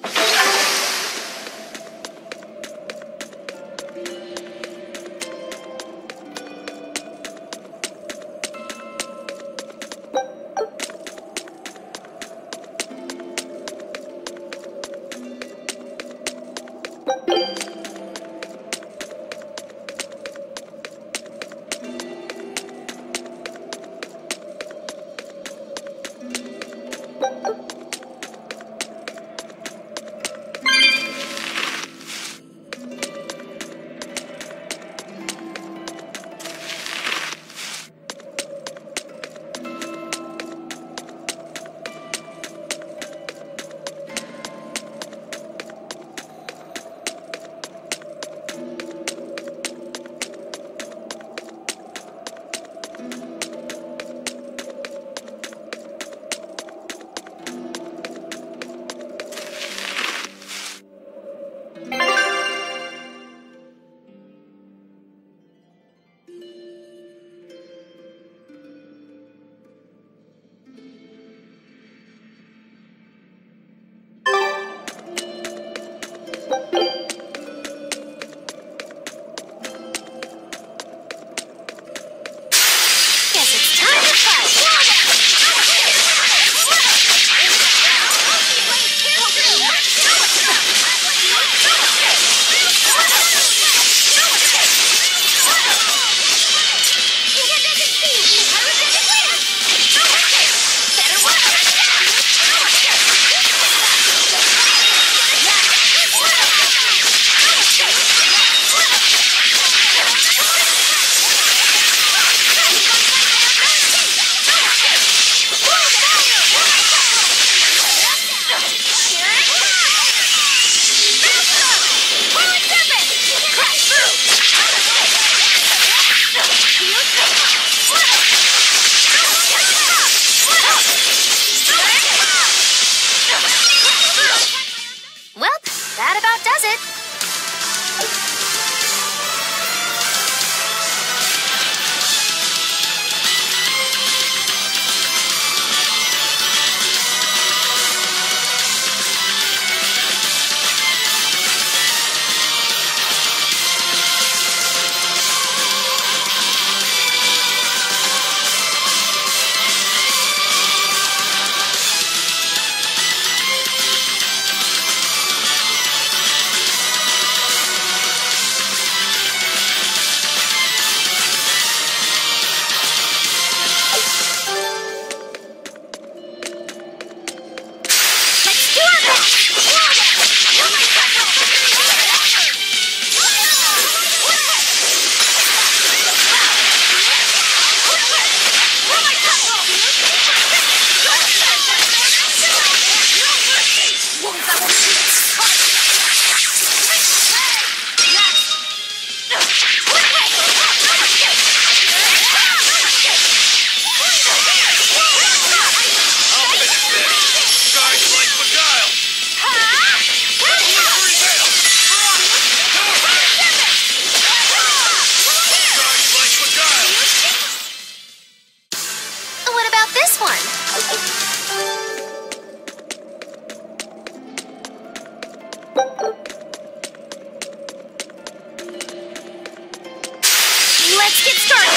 B: Let's get started!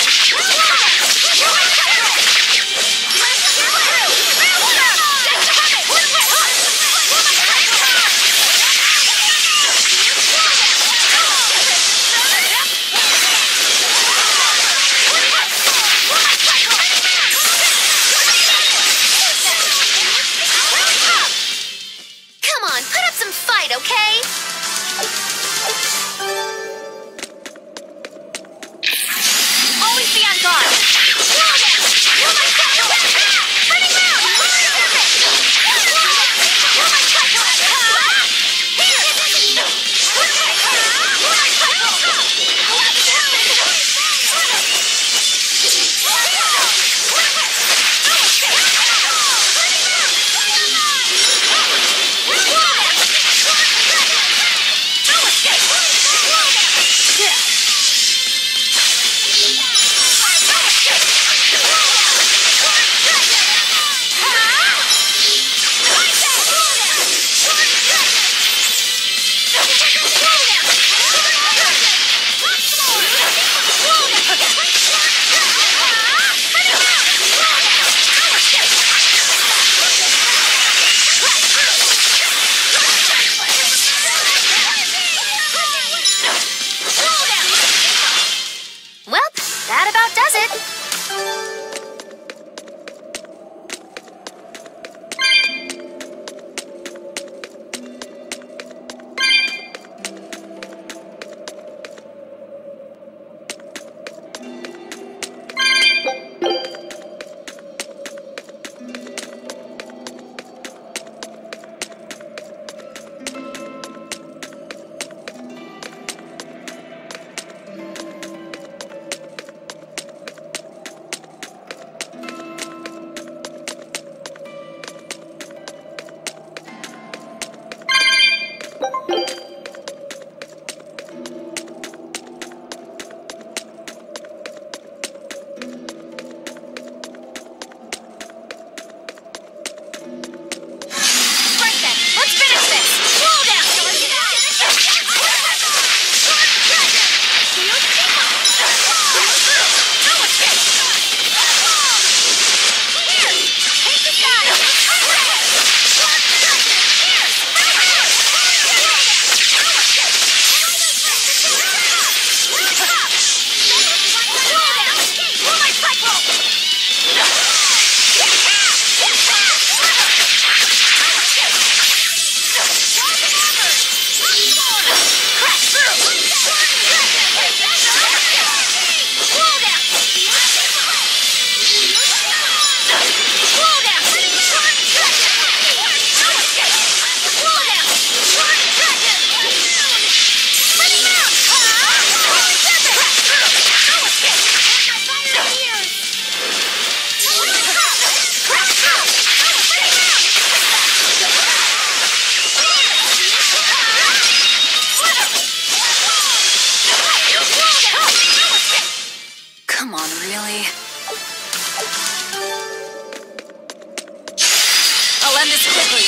B: Come on, put up some fight, okay? Always be on guard. Well, that about does it. Right then, let's finish this. Roll down. Here, take this guy.
E: Come on, really? I'll end this quickly.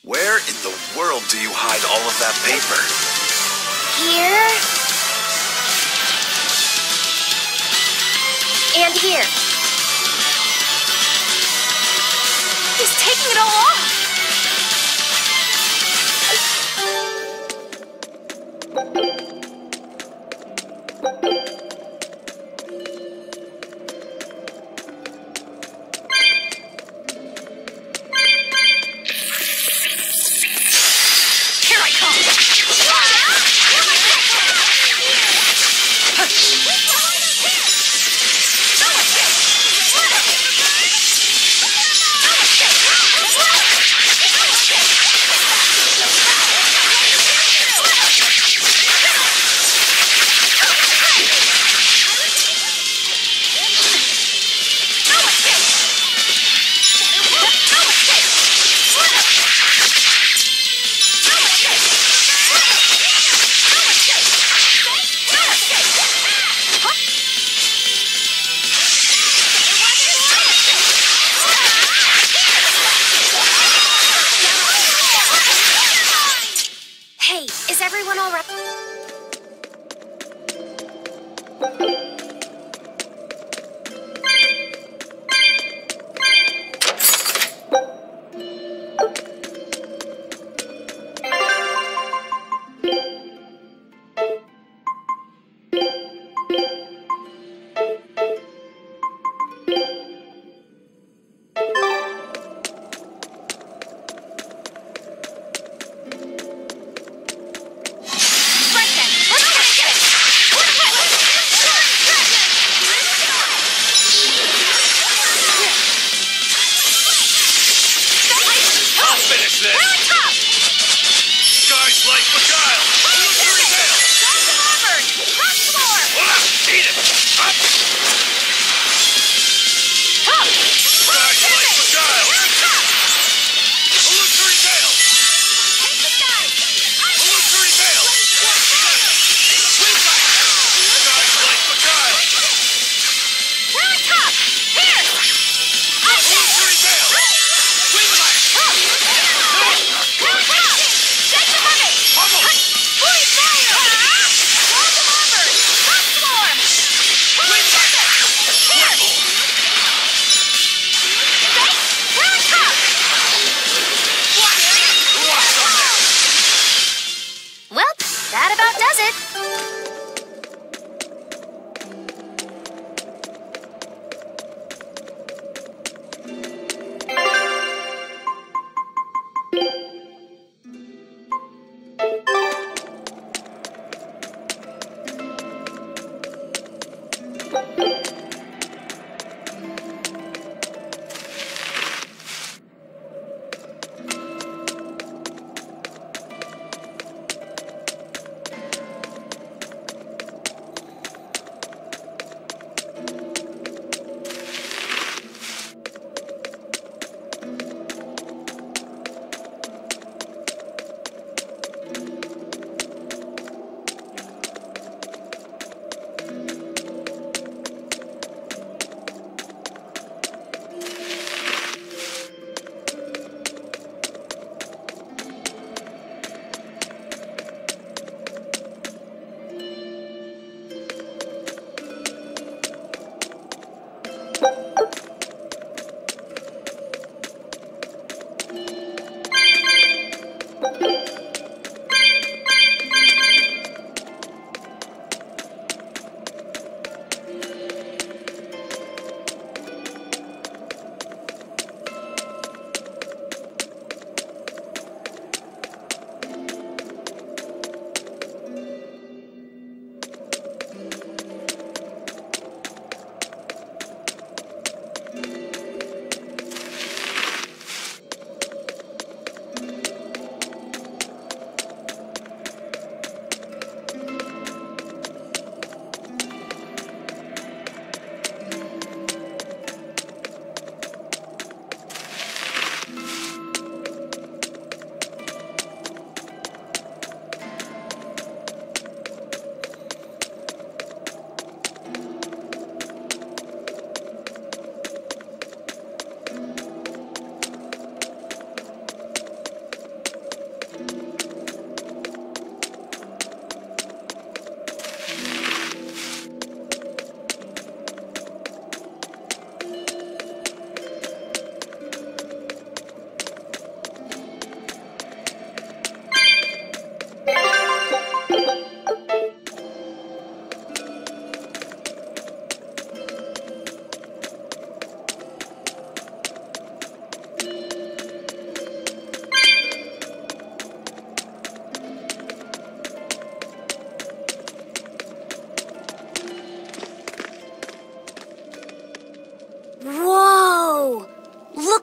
C: Where in the world do you hide all of that paper?
H: Here. And here.
B: He's taking it all off.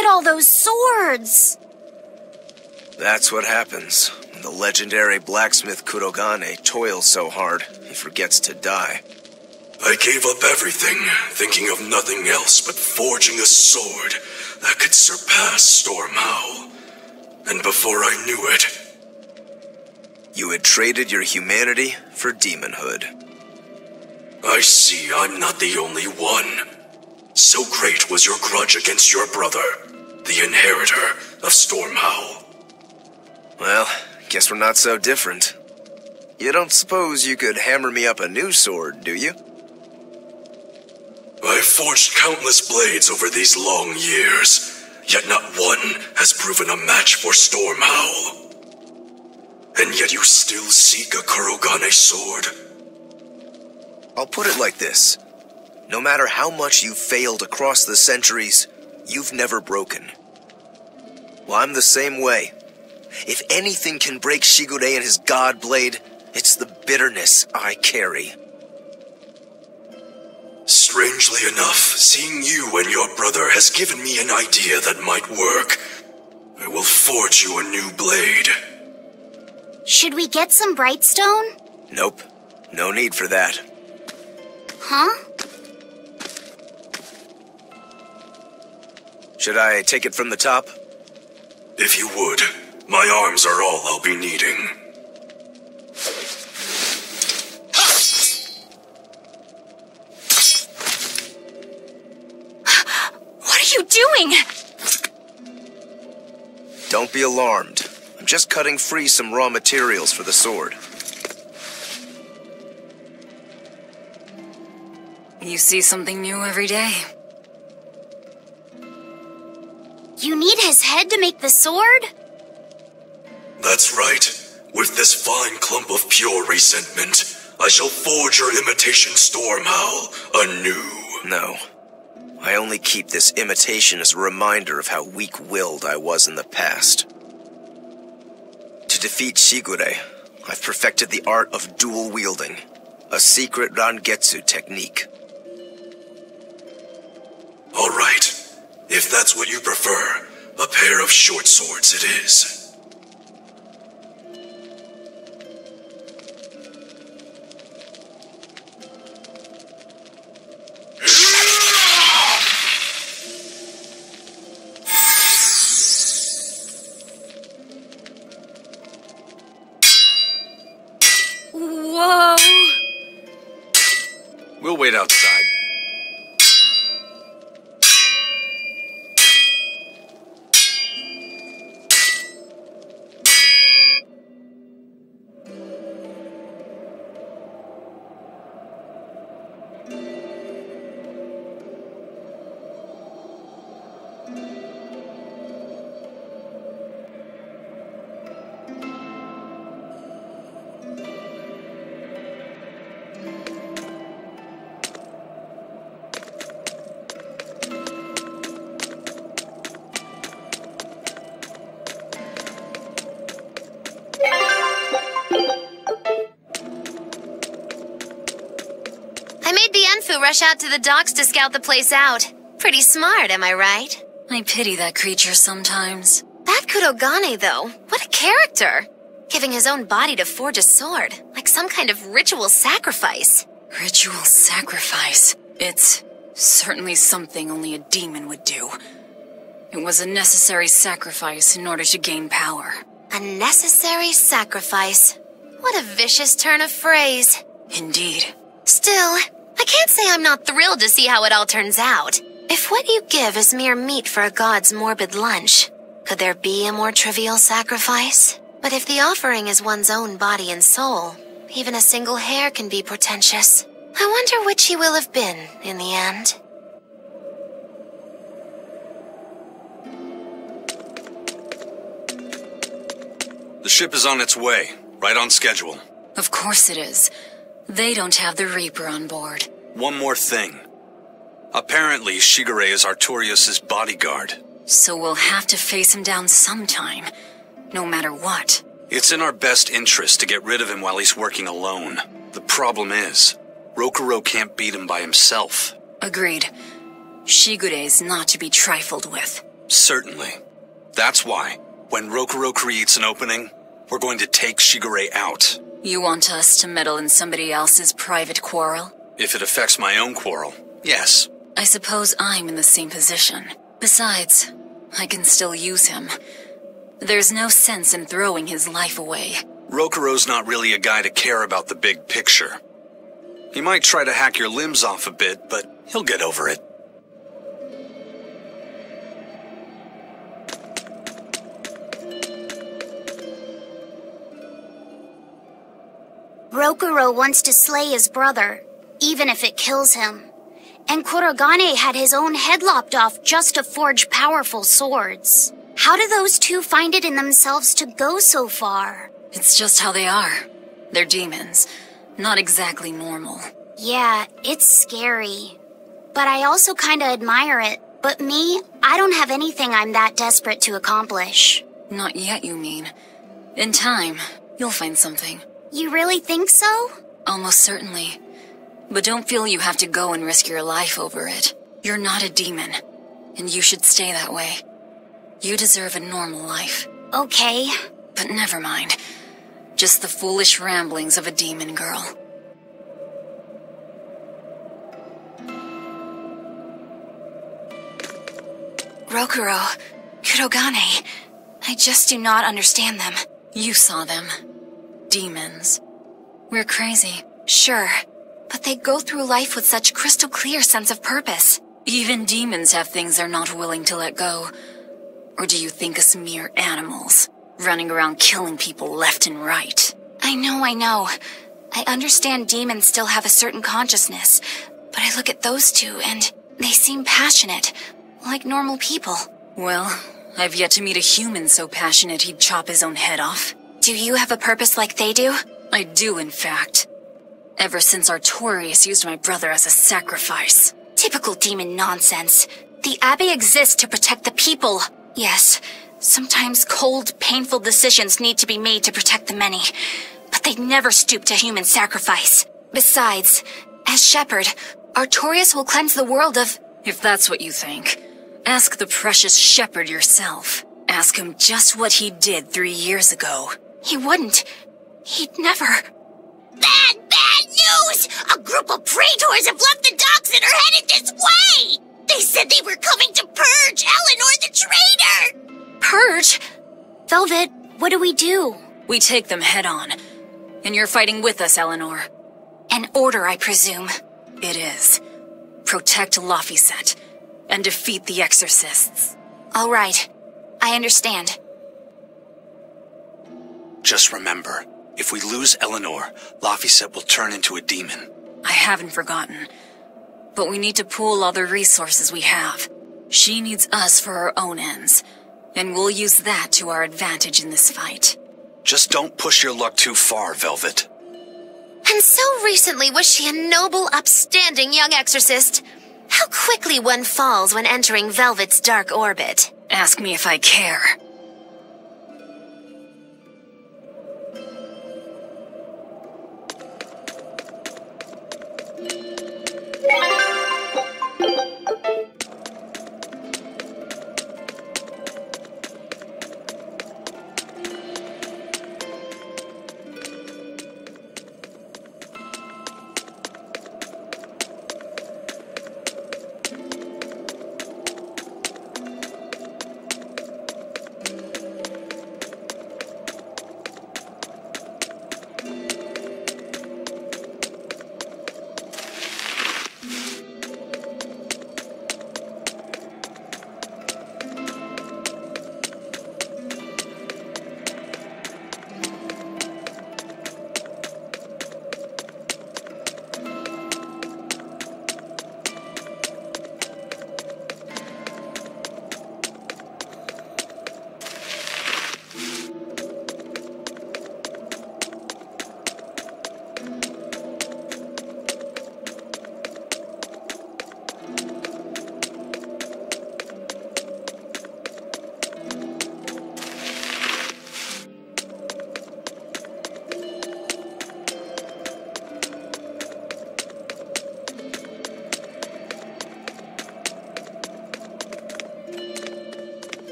H: at all those swords!
C: That's what happens when the legendary blacksmith Kurogane toils so hard, he forgets to die.
A: I gave up everything, thinking of nothing else but forging a sword that could surpass Stormhowl. And before I knew it...
C: You had traded your humanity for demonhood.
A: I see I'm not the only one. So great was your grudge against your brother, the inheritor of Stormhowl.
C: Well, guess we're not so different. You don't suppose you could hammer me up a new sword, do you?
A: I've forged countless blades over these long years, yet not one has proven a match for Stormhowl. And yet you still seek a Kurogane sword?
C: I'll put it like this. No matter how much you've failed across the centuries, you've never broken. Well, I'm the same way. If anything can break Shigure and his god blade, it's the bitterness I carry.
A: Strangely enough, seeing you and your brother has given me an idea that might work. I will forge you a new blade.
H: Should we get some Brightstone?
C: Nope. No need for that.
H: Huh?
C: Should I take it from the top?
A: If you would. My arms are all I'll be needing.
D: What are you doing?
C: Don't be alarmed. I'm just cutting free some raw materials for the sword.
E: You see something new every day.
H: You need his head to make the sword?
A: That's right. With this fine clump of pure resentment, I shall forge your imitation Stormhowl anew.
C: No. I only keep this imitation as a reminder of how weak-willed I was in the past. To defeat Shigure, I've perfected the art of dual wielding, a secret Rangetsu technique.
A: All right. If that's what you prefer, a pair of short swords it is.
D: Whoa!
G: We'll wait outside.
B: Rush out to the docks to scout the place out. Pretty smart, am I right?
E: I pity that creature sometimes.
B: That Kurogane, though, what a character! Giving his own body to forge a sword, like some kind of ritual sacrifice.
E: Ritual sacrifice. It's certainly something only a demon would do. It was a necessary sacrifice in order to gain power.
B: A necessary sacrifice. What a vicious turn of phrase.
E: Indeed.
B: Still, I can't say I'm not thrilled to see how it all turns out. If what you give is mere meat for a god's morbid lunch, could there be a more trivial sacrifice? But if the offering is one's own body and soul, even a single hair can be portentous. I wonder which he will have been in the end.
G: The ship is on its way, right on schedule.
E: Of course it is. They don't have the Reaper on board.
G: One more thing. Apparently, Shigure is Artorius' bodyguard.
E: So we'll have to face him down sometime, no matter what.
G: It's in our best interest to get rid of him while he's working alone. The problem is, Rokuro can't beat him by himself.
E: Agreed. Shigure is not to be trifled with.
I: Certainly. That's why, when Rokuro creates an opening, we're going to take Shigure out.
E: You want us to meddle in somebody else's private quarrel?
I: If it affects my own quarrel, yes.
E: I suppose I'm in the same position. Besides, I can still use him. There's no sense in throwing his life away.
I: Rokuro's not really a guy to care about the big picture. He might try to hack your limbs off a bit, but he'll get over it.
H: Rokuro wants to slay his brother, even if it kills him. And Kurogane had his own head lopped off just to forge powerful swords. How do those two find it in themselves to go so far?
E: It's just how they are. They're demons. Not exactly normal.
H: Yeah, it's scary. But I also kinda admire it. But me, I don't have anything I'm that desperate to accomplish.
E: Not yet, you mean. In time, you'll find something.
H: You really think so?
E: Almost certainly. But don't feel you have to go and risk your life over it. You're not a demon, and you should stay that way. You deserve a normal life.
H: Okay.
E: But never mind. Just the foolish ramblings of a demon girl.
D: Rokuro, Kurogane, I just do not understand them.
E: You saw them. Demons. We're crazy.
D: Sure, but they go through life with such crystal clear sense of purpose.
E: Even demons have things they're not willing to let go. Or do you think us mere animals, running around killing people left and right?
D: I know. I understand demons still have a certain consciousness, but I look at those two and they seem passionate, like normal people.
E: Well, I've yet to meet a human so passionate he'd chop his own head off.
D: Do you have a purpose like they do?
E: I do, in fact. Ever since Artorius used my brother as a sacrifice.
D: Typical demon nonsense. The Abbey exists to protect the people. Yes, sometimes cold, painful decisions need to be made to protect the many, but they never stoop to human sacrifice. Besides, as shepherd, Artorius will cleanse the world of...
E: If that's what you think, ask the precious shepherd yourself. Ask him just what he did 3 years ago.
D: He wouldn't. He'd never...
F: Bad news! A group of praetors have left the docks and are headed this way! They said they were coming to purge Eleanor the traitor!
D: Purge?
H: Velvet, what do we do?
E: We take them head on. And you're fighting with us, Eleanor.
D: An order, I presume.
E: It is. Protect Laphicet and defeat the exorcists.
D: All right. I understand.
I: Just remember, if we lose Eleanor, Laphicet will turn into a demon.
E: I haven't forgotten. But we need to pool all the resources we have. She needs us for her own ends, and we'll use that to our advantage in this fight.
I: Just don't push your luck too far, Velvet.
B: And so recently was she a noble, upstanding young exorcist. How quickly one falls when entering Velvet's dark orbit.
E: Ask me if I care.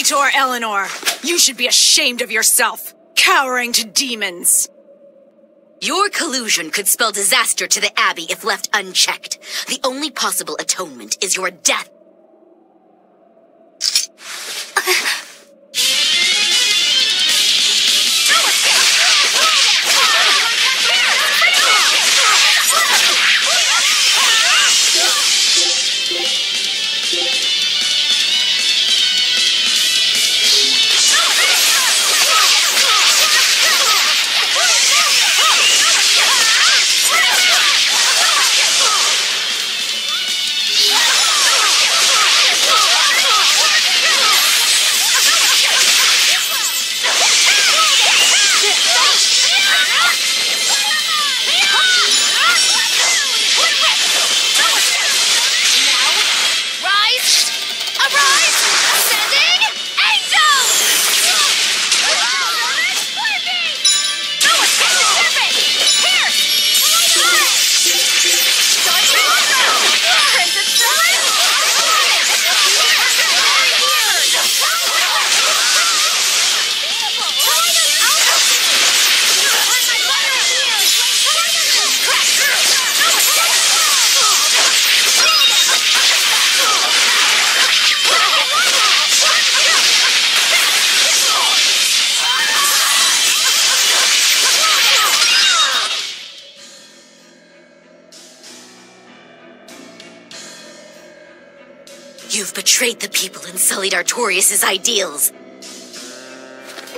J: Traitor Eleanor! You should be ashamed of yourself, cowering to demons.
K: Your collusion could spell disaster to the Abbey if left unchecked. The only possible atonement is your death. You've betrayed the people and sullied Artorias' ideals.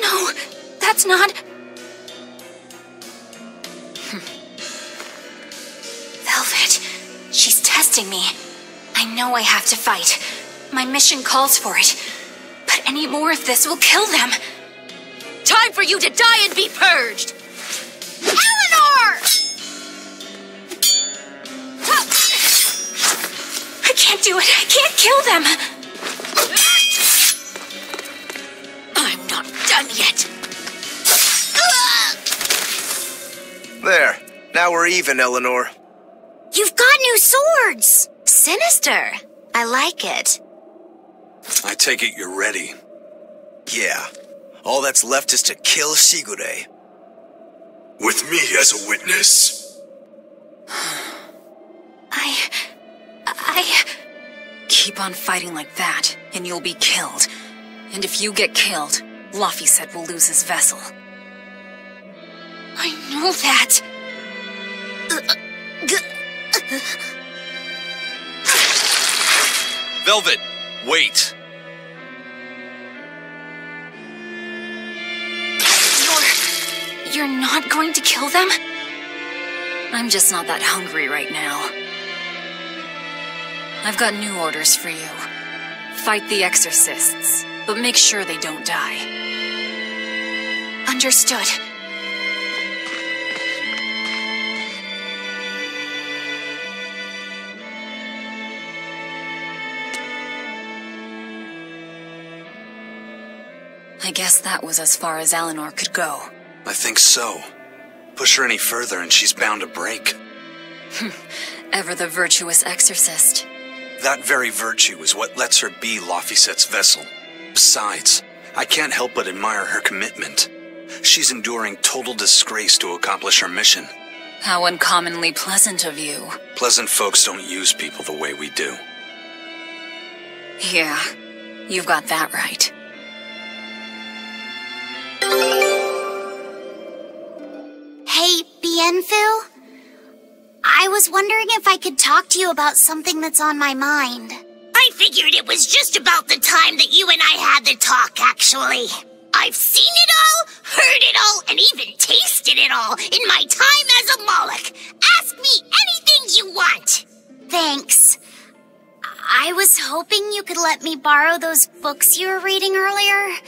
D: No, that's not... Velvet, she's testing me. I know I have to fight. My mission calls for it. But any more of this will kill them.
K: Time for you to die and be purged!
H: Eleanor!
D: I can't do it. I can't kill them.
K: I'm not done yet.
C: There. Now we're even, Eleanor.
H: You've got new swords!
B: Sinister. I like it.
I: I take it you're ready.
C: Yeah. All that's left is to kill Shigure.
A: With me as a witness.
D: I...
E: Keep on fighting like that, and you'll be killed. And if you get killed, Laphicet will lose his vessel.
D: I know that.
I: Velvet, wait.
D: You're not going to kill them?
E: I'm just not that hungry right now. I've got new orders for you. Fight the exorcists, but make sure they don't die.
D: Understood.
E: I guess that was as far as Eleanor could go.
I: I think so. Push her any further and she's bound to break.
E: Ever the virtuous exorcist.
I: That very virtue is what lets her be Laphicet's vessel. Besides, I can't help but admire her commitment. She's enduring total disgrace to accomplish her mission.
E: How uncommonly pleasant of you.
I: Pleasant folks don't use people the way we do.
E: Yeah, you've got that right.
H: Hey, Bienfil? I was wondering if I could talk to you about something that's on my mind.
F: I figured it was just about the time that you and I had the talk, actually. I've seen it all, heard it all, and even tasted it all in my time as a Moloch. Ask me anything you want.
H: Thanks. I was hoping you could let me borrow those books you were reading earlier,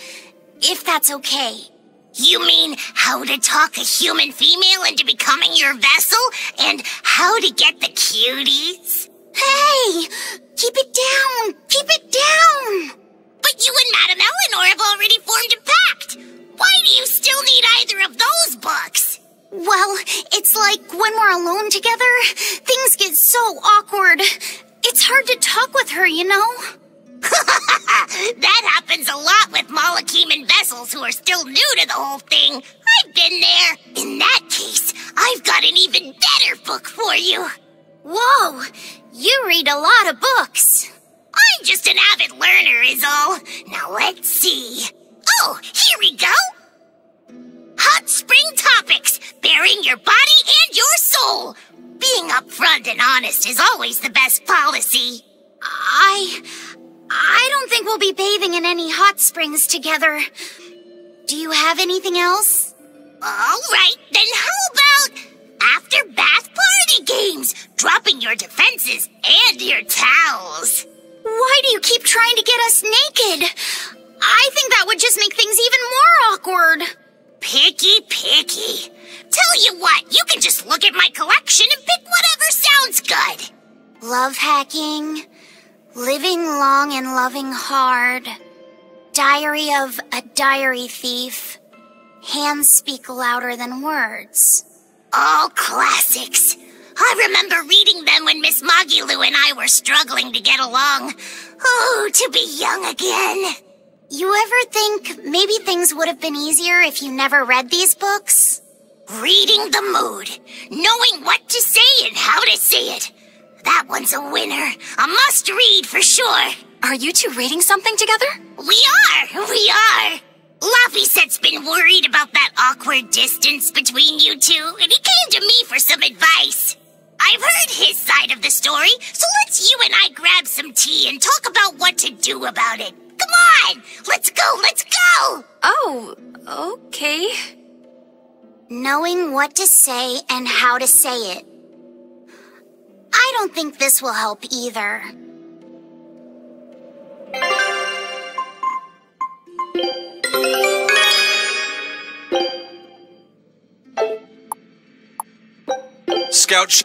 H: if that's okay.
F: You mean how to talk a human female into becoming your vessel, and how to get the cuties?
H: Hey! Keep it down! Keep it down!
F: But you and Madame Eleanor have already formed a pact. Why do you still need either of those books?
H: Well, it's like when we're alone together, things get so awkward. It's hard to talk with her, you know?
F: That happens a lot with Malakim vessels who are still new to the whole thing. I've been there. In that case, I've got an even better book for you.
H: Whoa, you read a lot of books.
F: I'm just an avid learner is all. Now let's see. Oh, here we go. Hot Spring Topics, bearing your body and your soul. Being upfront and honest is always the best policy.
H: I don't think we'll be bathing in any hot springs together. Do you have anything else?
F: All right, then how about after bath party games, dropping your defenses and your towels?
H: Why do you keep trying to get us naked? I think that would just make things even more awkward.
F: Picky. Tell you what, you can just look at my collection and pick whatever sounds good.
H: Love hacking, living long and loving hard, diary of a diary thief, hands speak louder than words.
F: All classics. I remember reading them when Miss Magilu and I were struggling to get along. Oh, to be young again.
H: You ever think maybe things would have been easier if you never read these books?
F: Reading the mood, knowing what to say and how to say it. That one's a winner. A must-read for sure.
D: Are you two reading something together?
F: We are. Laffyset's been worried about that awkward distance between you two, and he came to me for some advice. I've heard his side of the story, so let's you and I grab some tea and talk about what to do about it. Come on, let's go.
D: Oh, okay.
H: Knowing what to say and how to say it. I don't think this will help either.
I: Scout.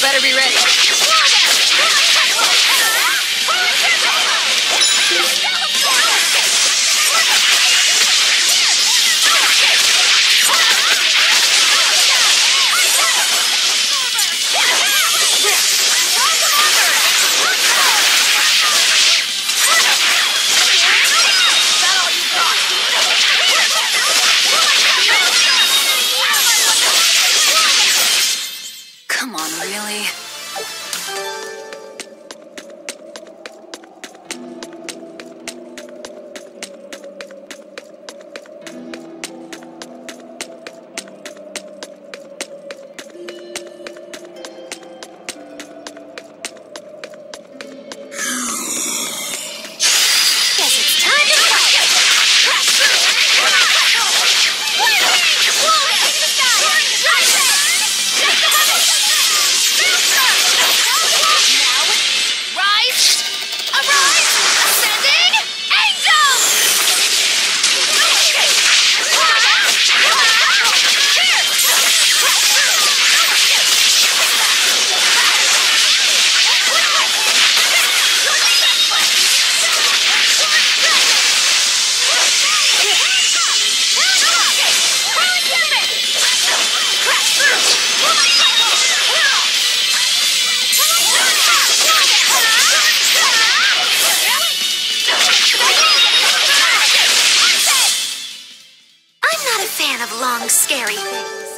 E: better be ready. Come on, really?
B: Long, scary things.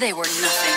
E: They were nothing.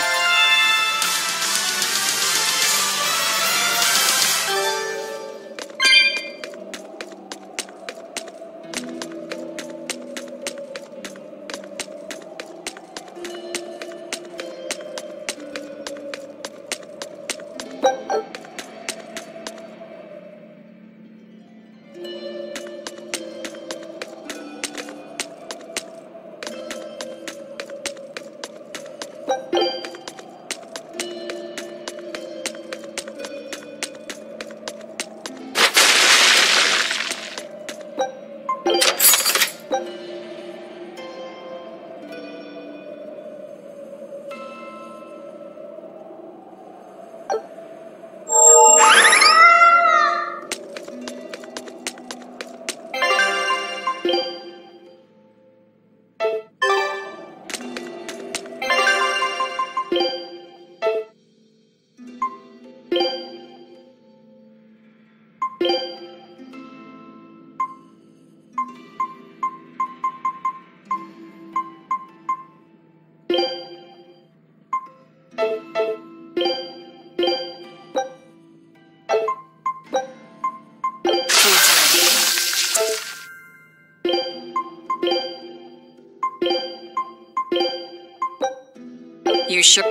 E: You sure?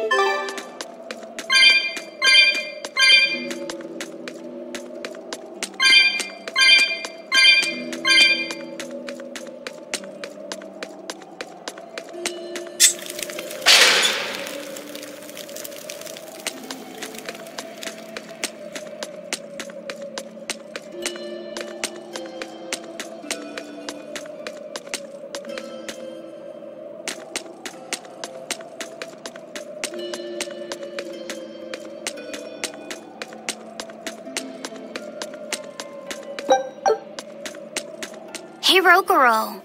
H: Hey, Rogoro.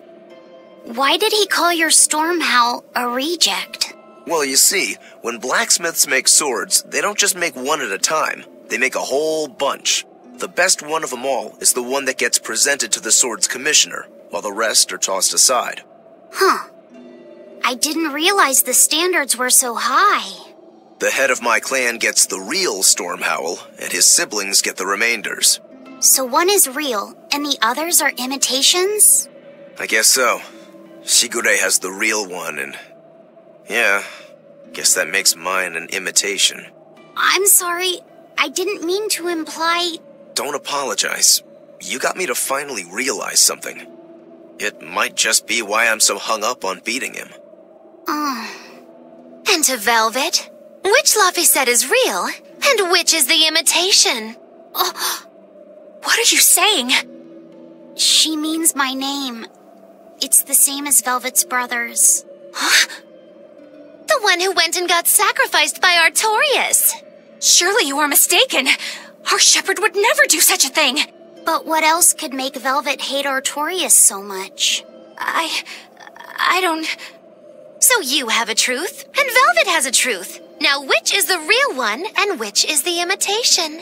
H: Why did he call your storm howl a reject?
C: Well, you see, when blacksmiths make swords, they don't just make one at a time. They make a whole bunch. The best one of them all is the one that gets presented to the sword's commissioner, while the rest are tossed aside.
H: Huh. I didn't realize the standards were so high.
C: The head of my clan gets the real storm howl, and his siblings get the remainders.
H: So one is real, and the others are imitations?
C: I guess so. Shigure has the real one, and... yeah, guess that makes mine an imitation.
H: I'm sorry, I didn't mean to imply...
C: Don't apologize. You got me to finally realize something. It might just be why I'm so hung up on beating him.
B: And to Velvet, which Laphicet is real, and which is the imitation?
D: What are you saying?
H: She means my name. It's the same as Velvet's brothers.
B: Huh? The one who went and got sacrificed by Artorias.
D: Surely you are mistaken. Our shepherd would never do such a thing.
H: But what else could make Velvet hate Artorias so much?
D: I don't...
B: So you have a truth, and Velvet has a truth. Now which is the real one, and which is the imitation?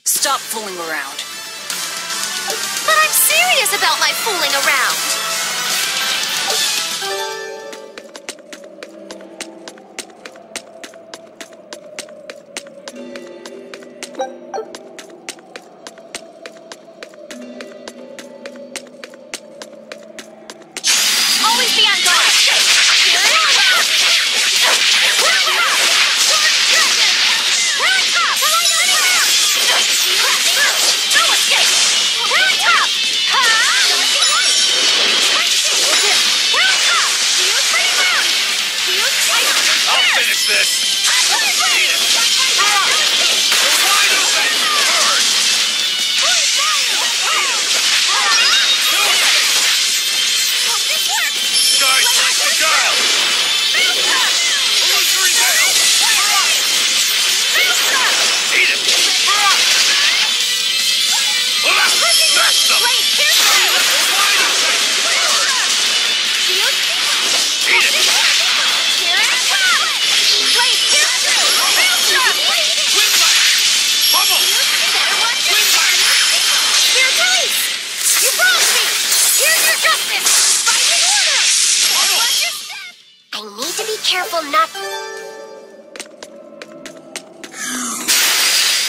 E: Stop fooling around.
B: But I'm serious about my fooling around.
A: this! Eat it! Wide open! Bird! Guys, like the guile! Illusory veil! Eat it! Smash them! Wide open! Bird! Eat it! Windlash! Pummel! Windlash!
H: You brought me! Here's your justice! Fighting order!
A: Pummel!
H: I need to be careful not...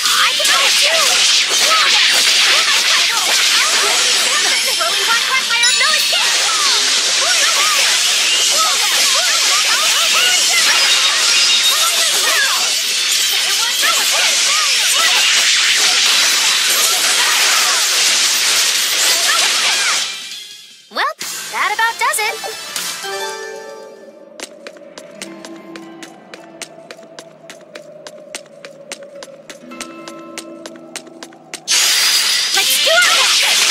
H: I can help you! Rolling black quagmire, no escape! Well, that about does it. Let's do our best!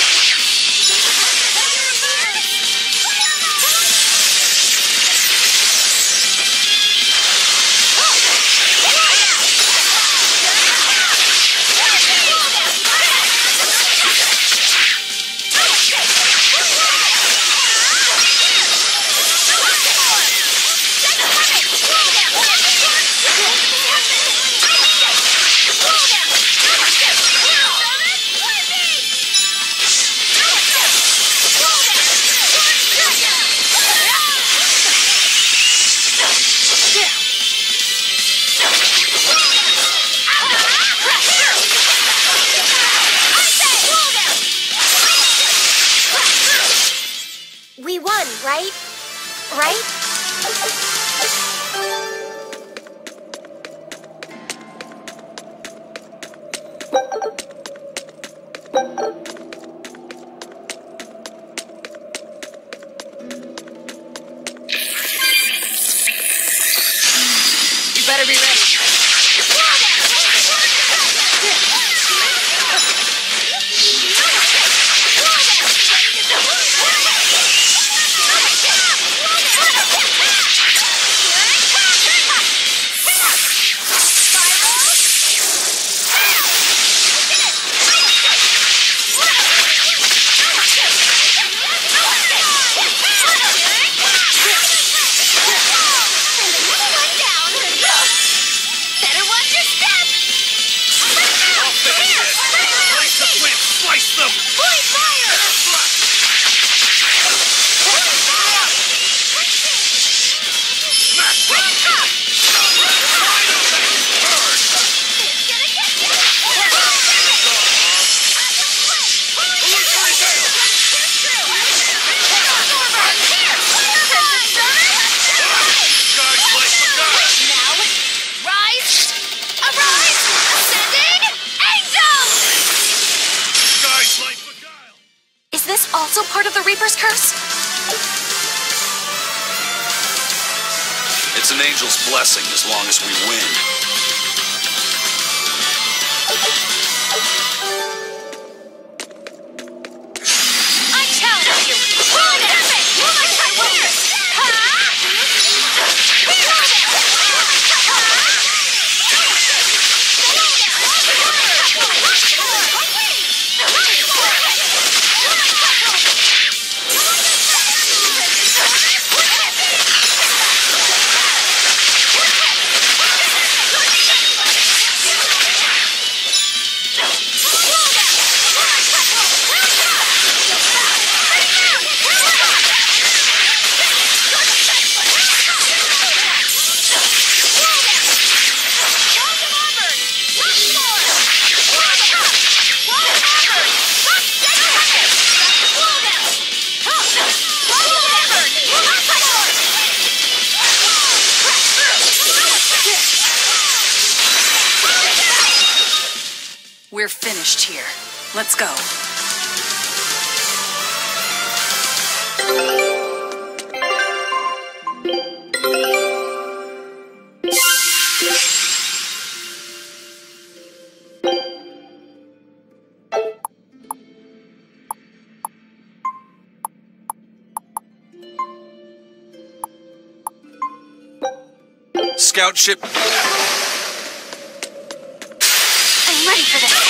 H: We won, right? Right?
J: You better be ready.
A: Slice them! Smash them! Wide open! Bird! Illusory veil! Guys, like the guile!
H: Now, rise! Arise! Ascending! Angel!
A: Guys, like the guile!
D: Is this also part of the Reaper's curse?
I: It's an angel's blessing as long as we win.
H: I challenge you! Roll it! Roll my where?
E: We're finished here. Let's go.
I: scout ship...
H: I'm ready for this.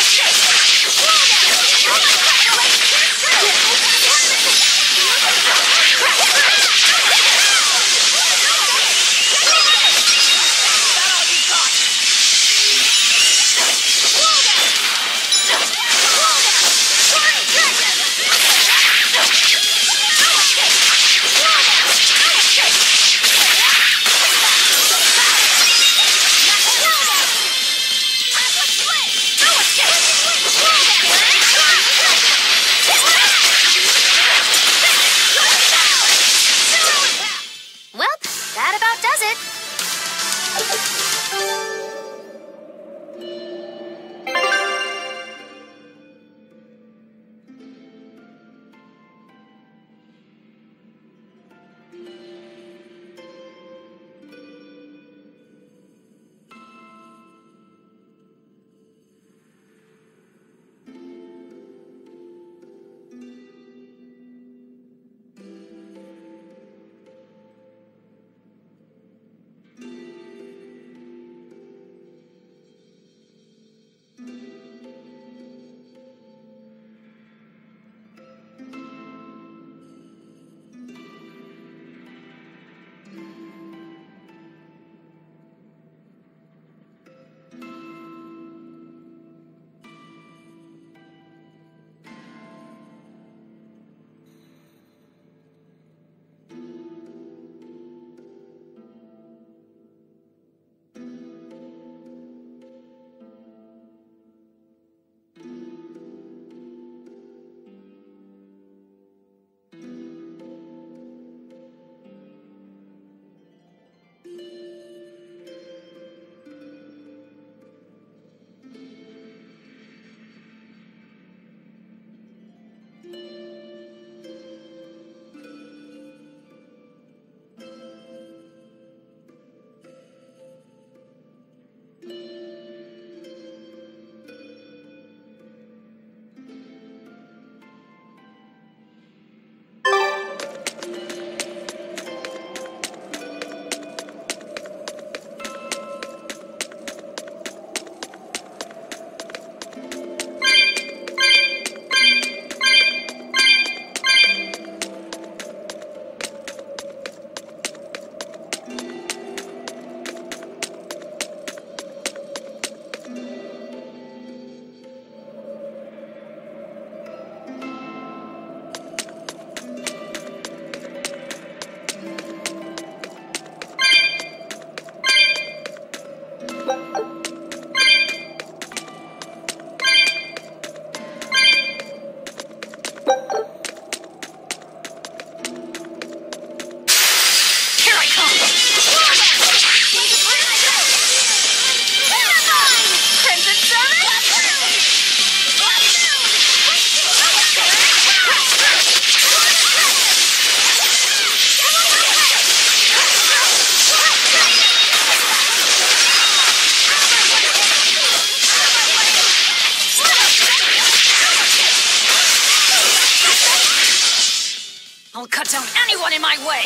J: in my way!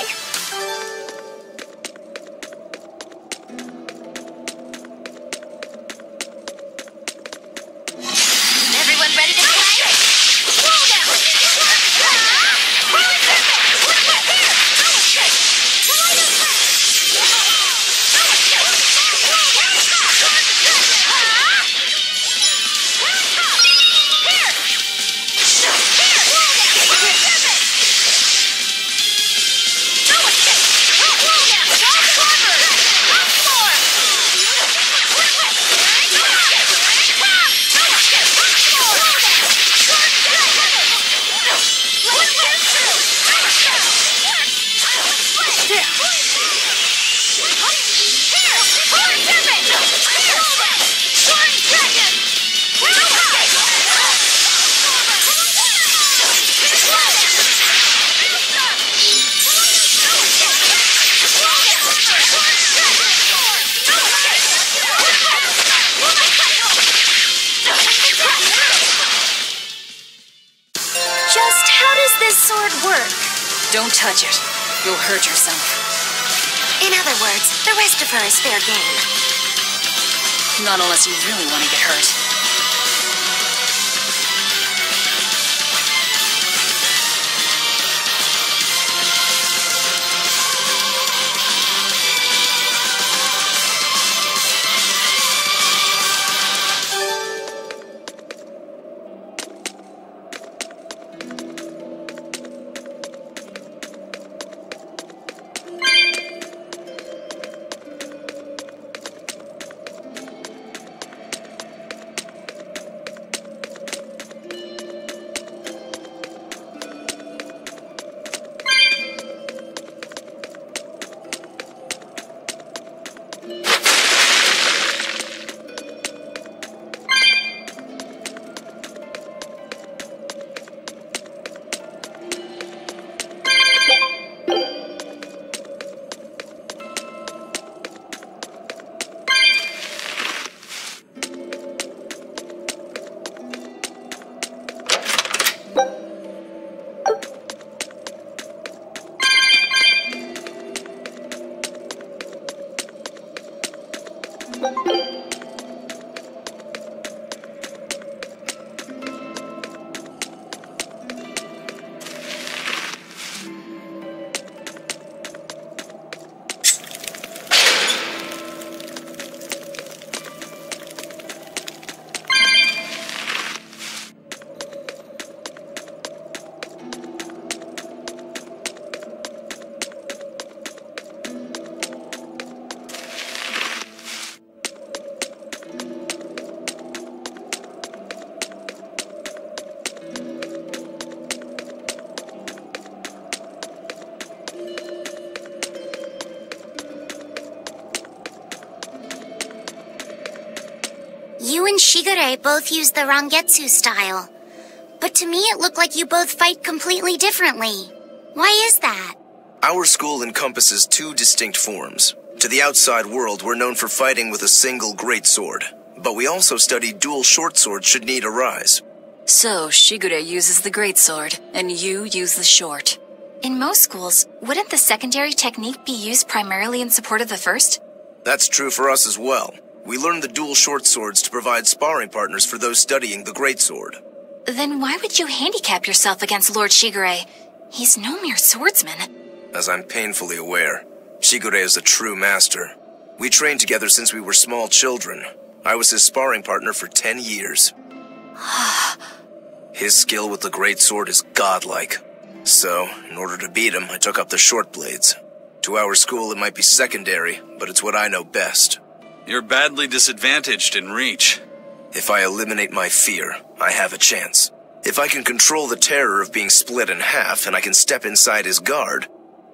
B: Everyone ready to play? Roll down!
H: Just how does this sword work?
E: Don't touch it. You'll hurt yourself.
B: In other words, the rest of her is fair game.
E: Not unless you really want to get hurt.
H: You and Shigure both use the Rangetsu style. But to me it looked like you both fight completely differently. Why is that?
C: Our school encompasses two distinct forms. To the outside world, we're known for fighting with a single greatsword. But we also study dual short swords should need arise.
E: So, Shigure uses the greatsword, and you use the short.
D: In most schools, wouldn't the secondary technique be used primarily in support of the first?
C: That's true for us as well. We learn the dual short swords to provide sparring partners for those studying the greatsword.
D: Then why would you handicap yourself against Lord Shigure? He's no mere swordsman.
C: As I'm painfully aware, Shigure is a true master. We trained together since we were small children. I was his sparring partner for 10 years. His skill with the greatsword is godlike. So, in order to beat him, I took up the short blades. To our school, it might be secondary, but it's what I know best.
I: You're badly disadvantaged in reach.
C: If I eliminate my fear, I have a chance. If I can control the terror of being split in half and I can step inside his guard,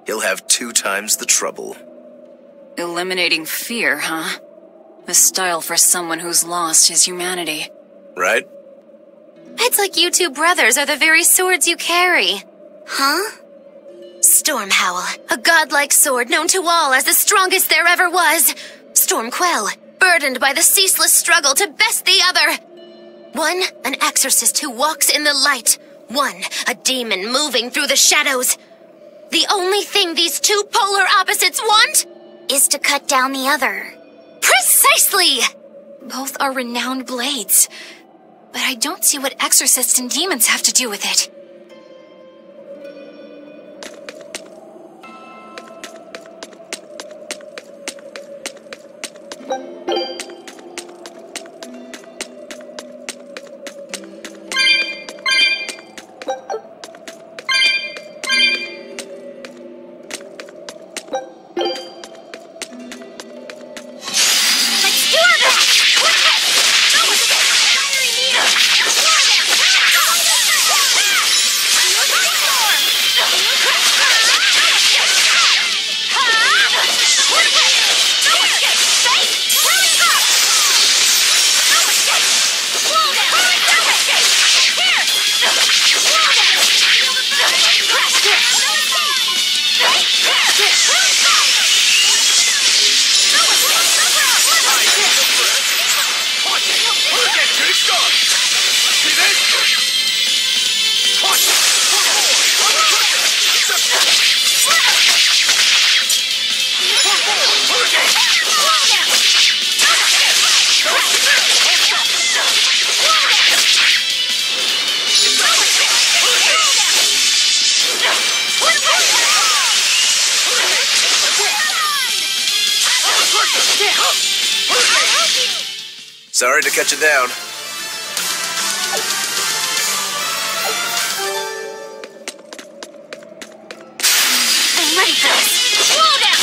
C: he'll have 2 times the trouble.
E: Eliminating fear, huh? A style for someone who's lost his humanity.
C: Right?
B: It's like you two brothers are the very swords you carry.
H: Huh?
B: Stormhowl, a godlike sword known to all as the strongest there ever was. Stormquell, burdened by the ceaseless struggle to best the other. One, an exorcist who walks in the light. One, a demon moving through the shadows. The only thing these two polar opposites want
H: Is to cut down the other.
B: Precisely!
D: Both are renowned blades. But I don't see what exorcists and demons have to do with it.
C: Sorry to cut you down.
B: I'm ready for this. Slow down!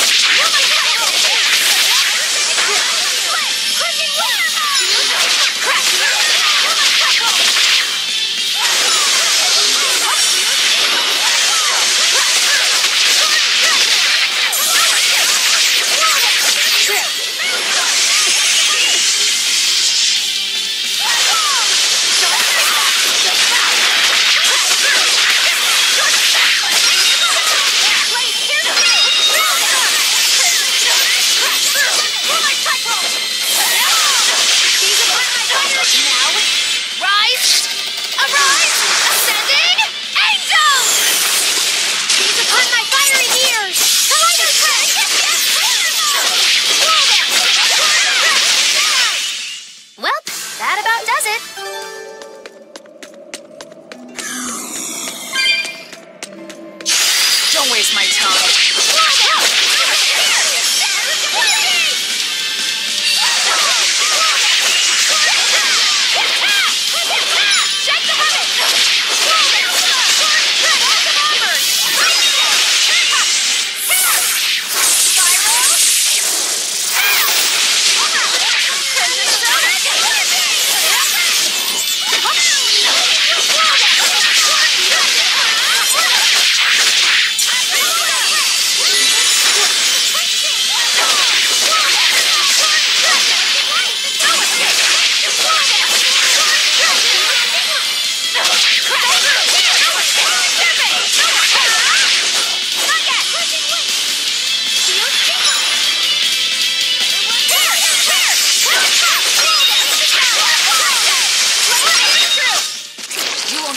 J: Don't waste my time.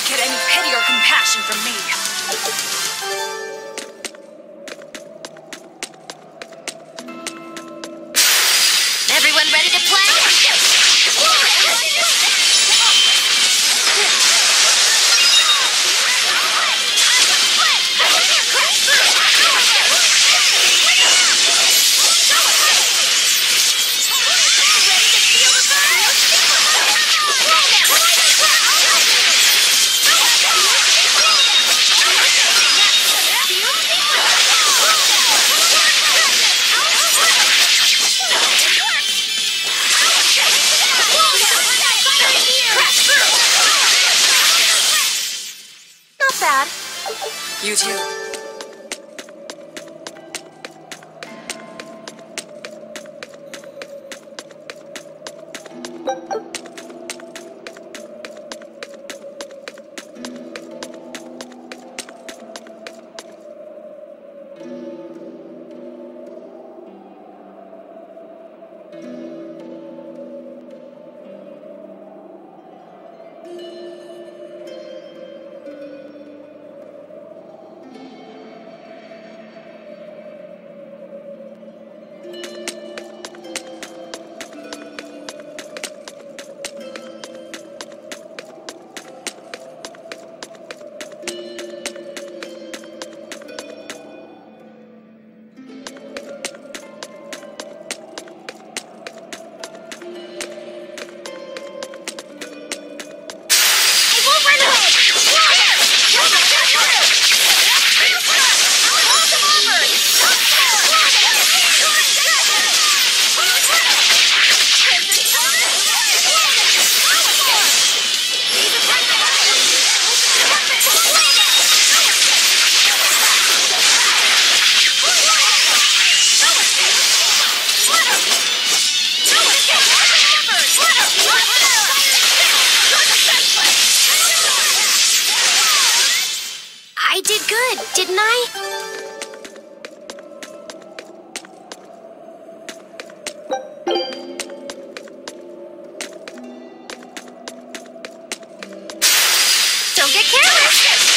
J: Get any pity or compassion from me.
B: Everyone ready to play? Not bad.
E: You too.
B: I did good, didn't I? Don't get careless!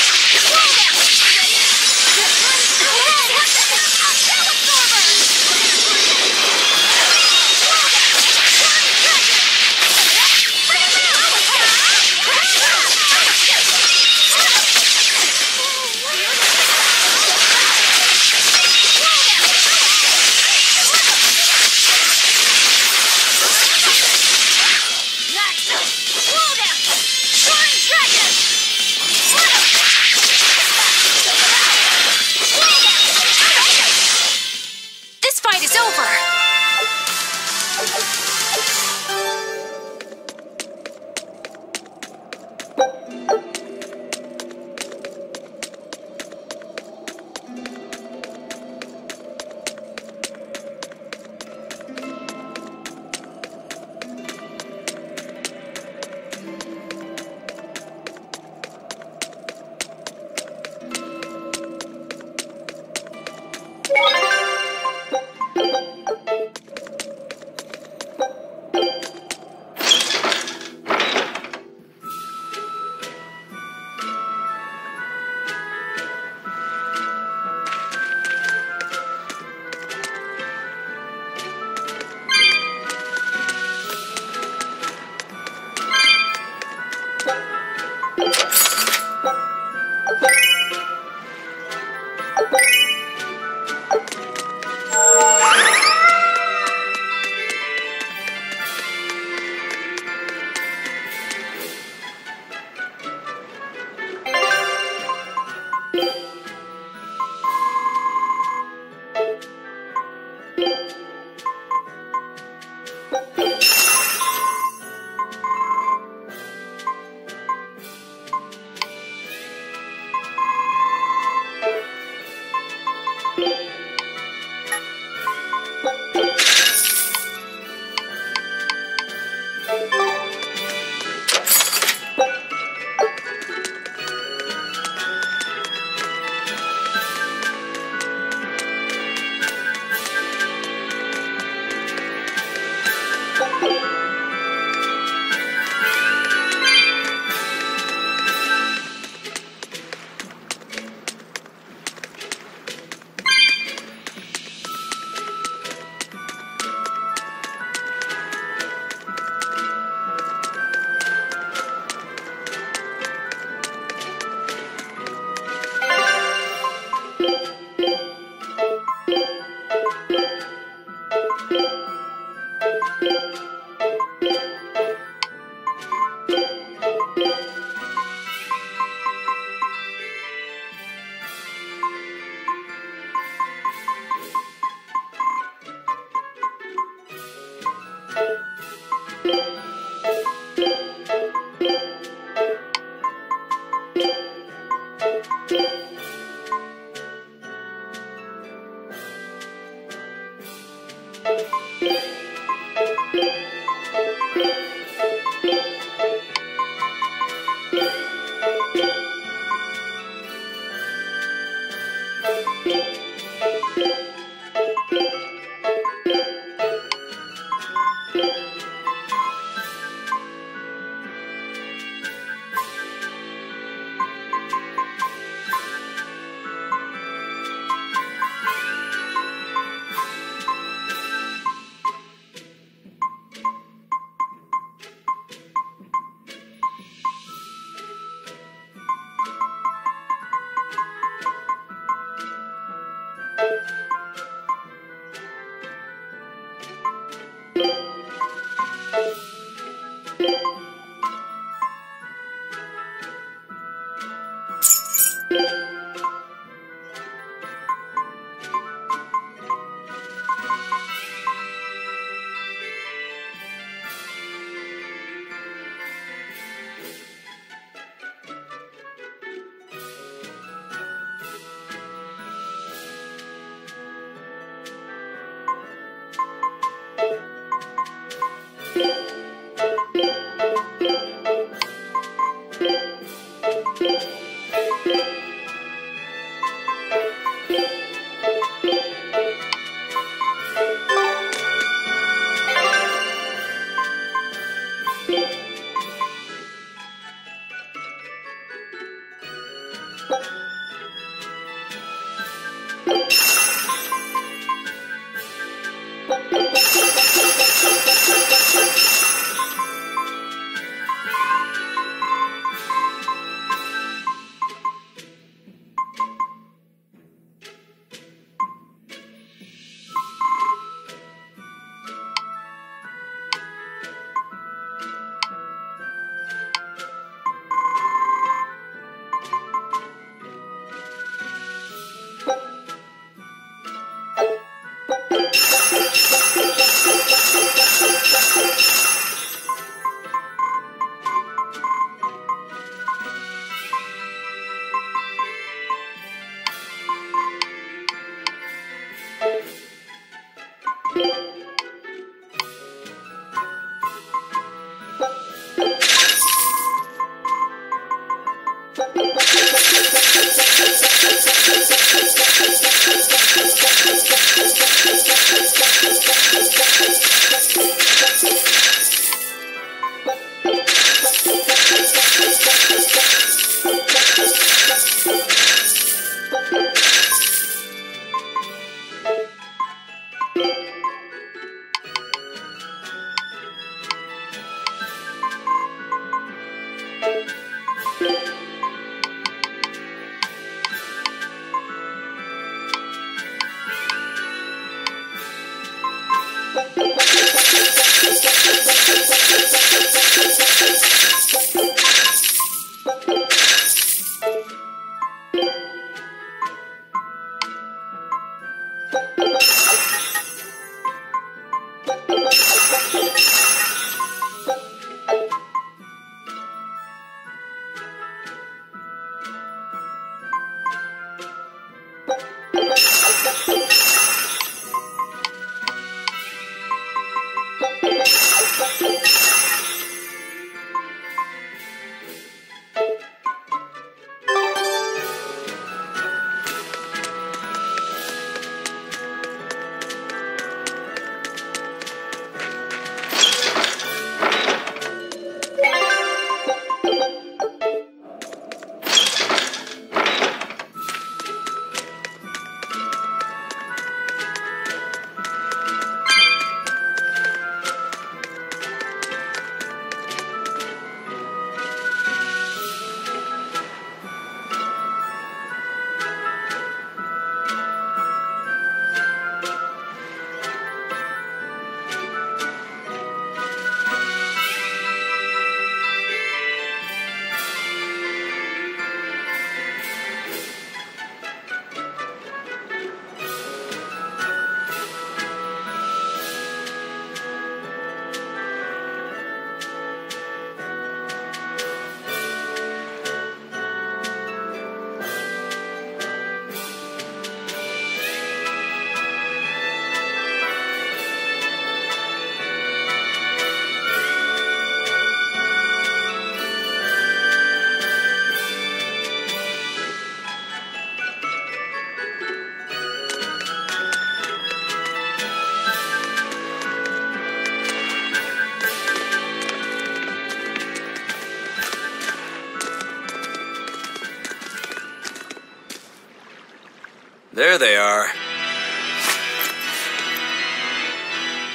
G: There they are.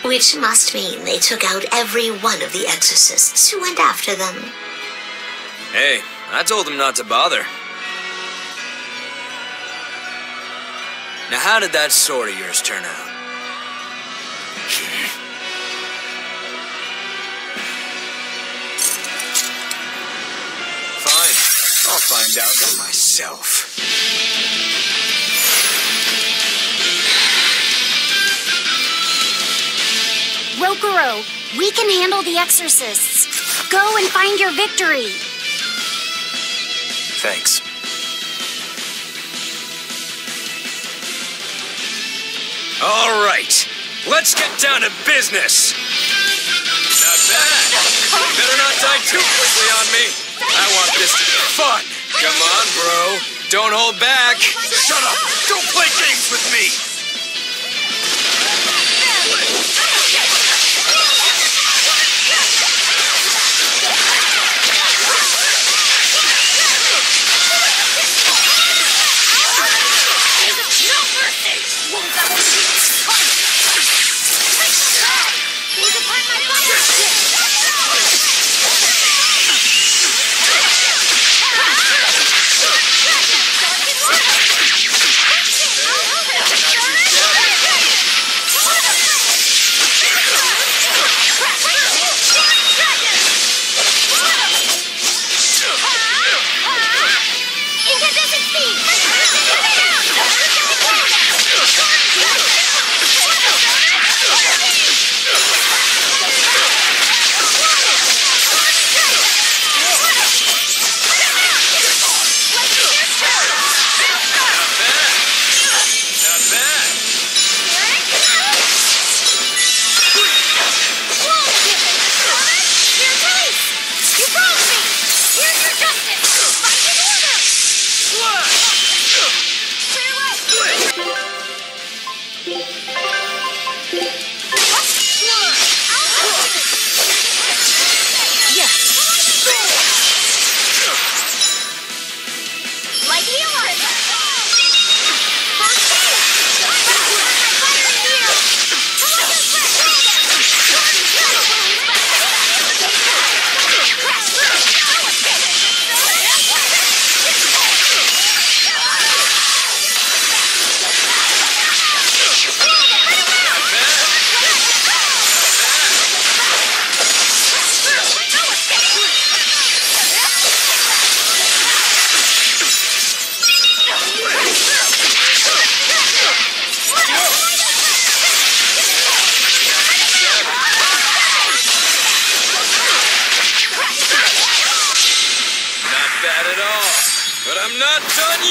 F: Which must mean they took out every one of the exorcists who went after them.
G: Hey, I told them not to bother. Now how did that sword of yours turn out? Fine, I'll find out for myself.
H: Rokuro, we can handle the exorcists. Go and find your victory.
C: Thanks.
G: All right, let's get down to business. Not bad. You better not die too quickly on me. I want this to be fun. Come on, bro. Don't hold back.
A: Shut up! Don't play games with me!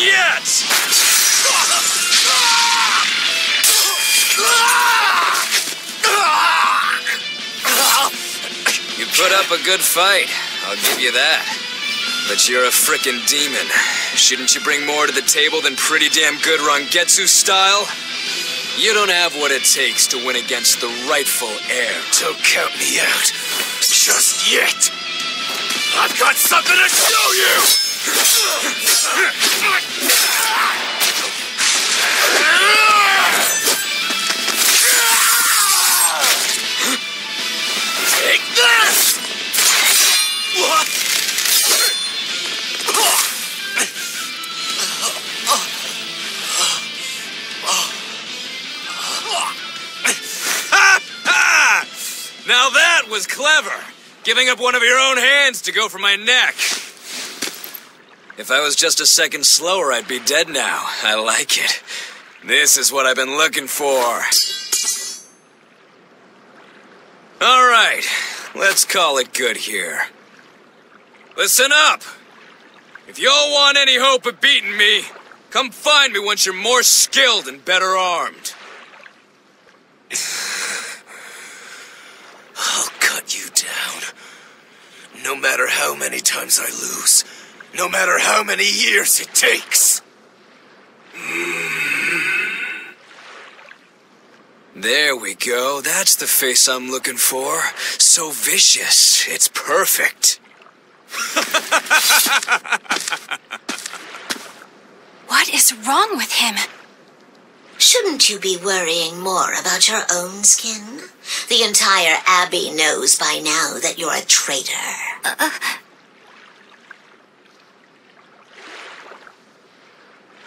G: yet! You put up a good fight, I'll give you that. But you're a frickin' demon. Shouldn't you bring more to the table than pretty damn good Rangetsu style? You don't have what it takes to win against the rightful heir.
A: Don't count me out. Just yet. I've got something to show you! Take this!
G: Now that was clever! Giving up one of your own hands to go for my neck. If I was just a second slower, I'd be dead now. I like it. This is what I've been looking for. Alright, let's call it good here. Listen up! If y'all want any hope of beating me, come find me once you're more skilled and better armed.
C: I'll cut you down. No matter how many times I lose. No matter how many years it takes.
G: There we go. That's the face I'm looking for. So vicious. It's perfect.
D: What is wrong with him?
F: Shouldn't you be worrying more about your own skin? The entire Abbey knows by now that you're a traitor.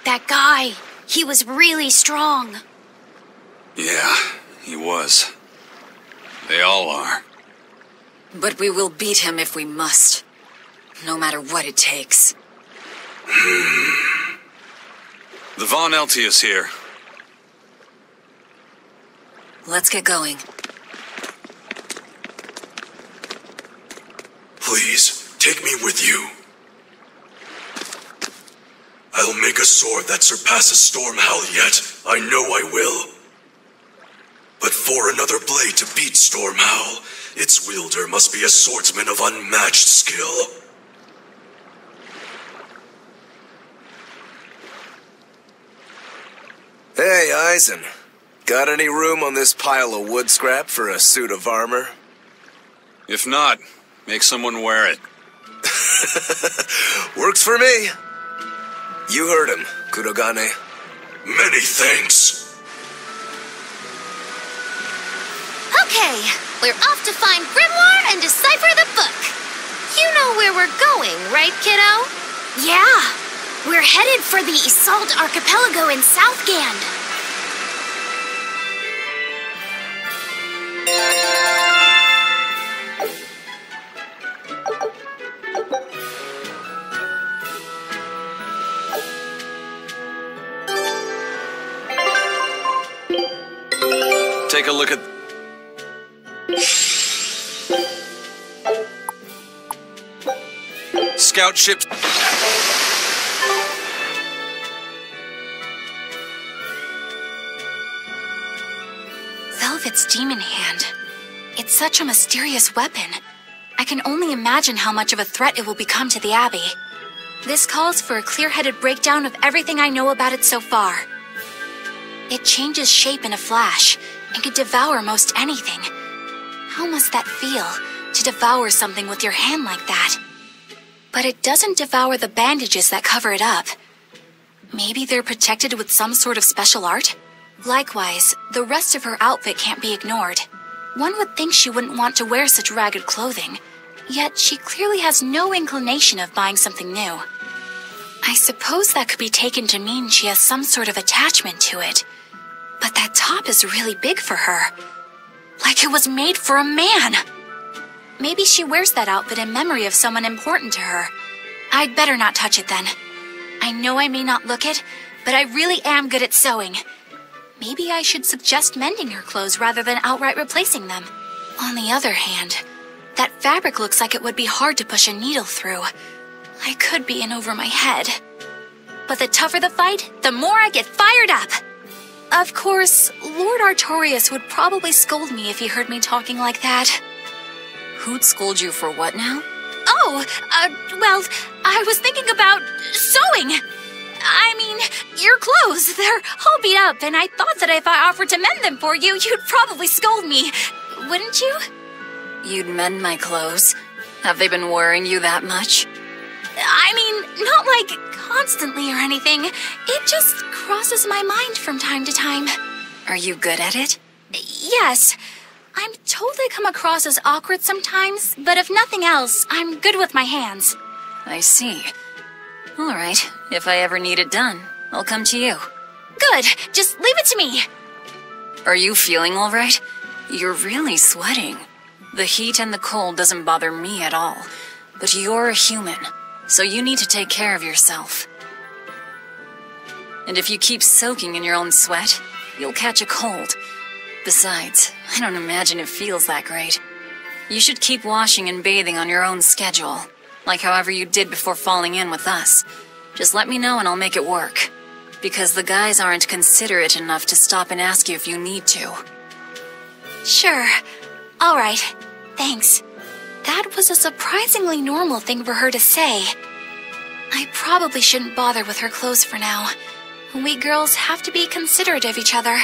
H: That guy, he was really strong.
I: Yeah, he was. They all are.
E: But we will beat him if we must. No matter what it takes.
I: The Von Eltius here.
E: Let's get going.
A: Please, take me with you. I'll make a sword that surpasses Stormhowl yet. I know I will. But for another blade to beat Stormhowl, its wielder must be a swordsman of unmatched skill.
C: Hey, Eisen. Got any room on this pile of wood scrap for a suit of armor?
I: If not, make someone wear it.
C: Works for me. You heard him, Kurogane.
A: Many thanks.
B: Okay, we're off to find Grimoire and decipher the book. You know where we're going, right, kiddo?
H: Yeah, we're headed for the Isolde Archipelago in Southgand.
I: Take a look at... Scout ships...
D: Velvet's demon hand. It's such a mysterious weapon. I can only imagine how much of a threat it will become to the Abbey. This calls for a clear-headed breakdown of everything I know about it so far. It changes shape in a flash, and can devour most anything. How must that feel, to devour something with your hand like that? But it doesn't devour the bandages that cover it up. Maybe they're protected with some sort of special art? Likewise, the rest of her outfit can't be ignored. One would think she wouldn't want to wear such ragged clothing, yet she clearly has no inclination of buying something new. I suppose that could be taken to mean she has some sort of attachment to it. But that top is really big for her. Like it was made for a man. Maybe she wears that outfit in memory of someone important to her. I'd better not touch it then. I know I may not look it, but I really am good at sewing. Maybe I should suggest mending her clothes rather than outright replacing them. On the other hand, that fabric looks like it would be hard to push a needle through. I could be in over my head. But the tougher the fight, the more I get fired up. Of course, Lord Artorias would probably scold me if he heard me talking like that.
E: Who'd scold you for what now?
D: Oh, well, I was thinking about sewing. I mean, your clothes, they're all beat up, and I thought that if I offered to mend them for you, you'd probably scold me. Wouldn't you?
E: You'd mend my clothes? Have they been worrying you that much?
D: I mean, not like constantly or anything. It just crosses my mind from time to time.
E: Are you good at it?
D: Yes. I'm told I come across as awkward sometimes, but if nothing else, I'm good with my hands.
E: I see. All right, if I ever need it done, I'll come to you.
D: Good, just leave it to me.
E: Are you feeling all right? You're really sweating. The heat and the cold doesn't bother me at all, but you're a human, so you need to take care of yourself. And if you keep soaking in your own sweat, you'll catch a cold. Besides, I don't imagine it feels that great. You should keep washing and bathing on your own schedule, like however you did before falling in with us. Just let me know and I'll make it work. Because the guys aren't considerate enough to stop and ask you if you need to.
D: Sure. All right. Thanks. That was a surprisingly normal thing for her to say. I probably shouldn't bother with her clothes for now. We girls have to be considerate of each other.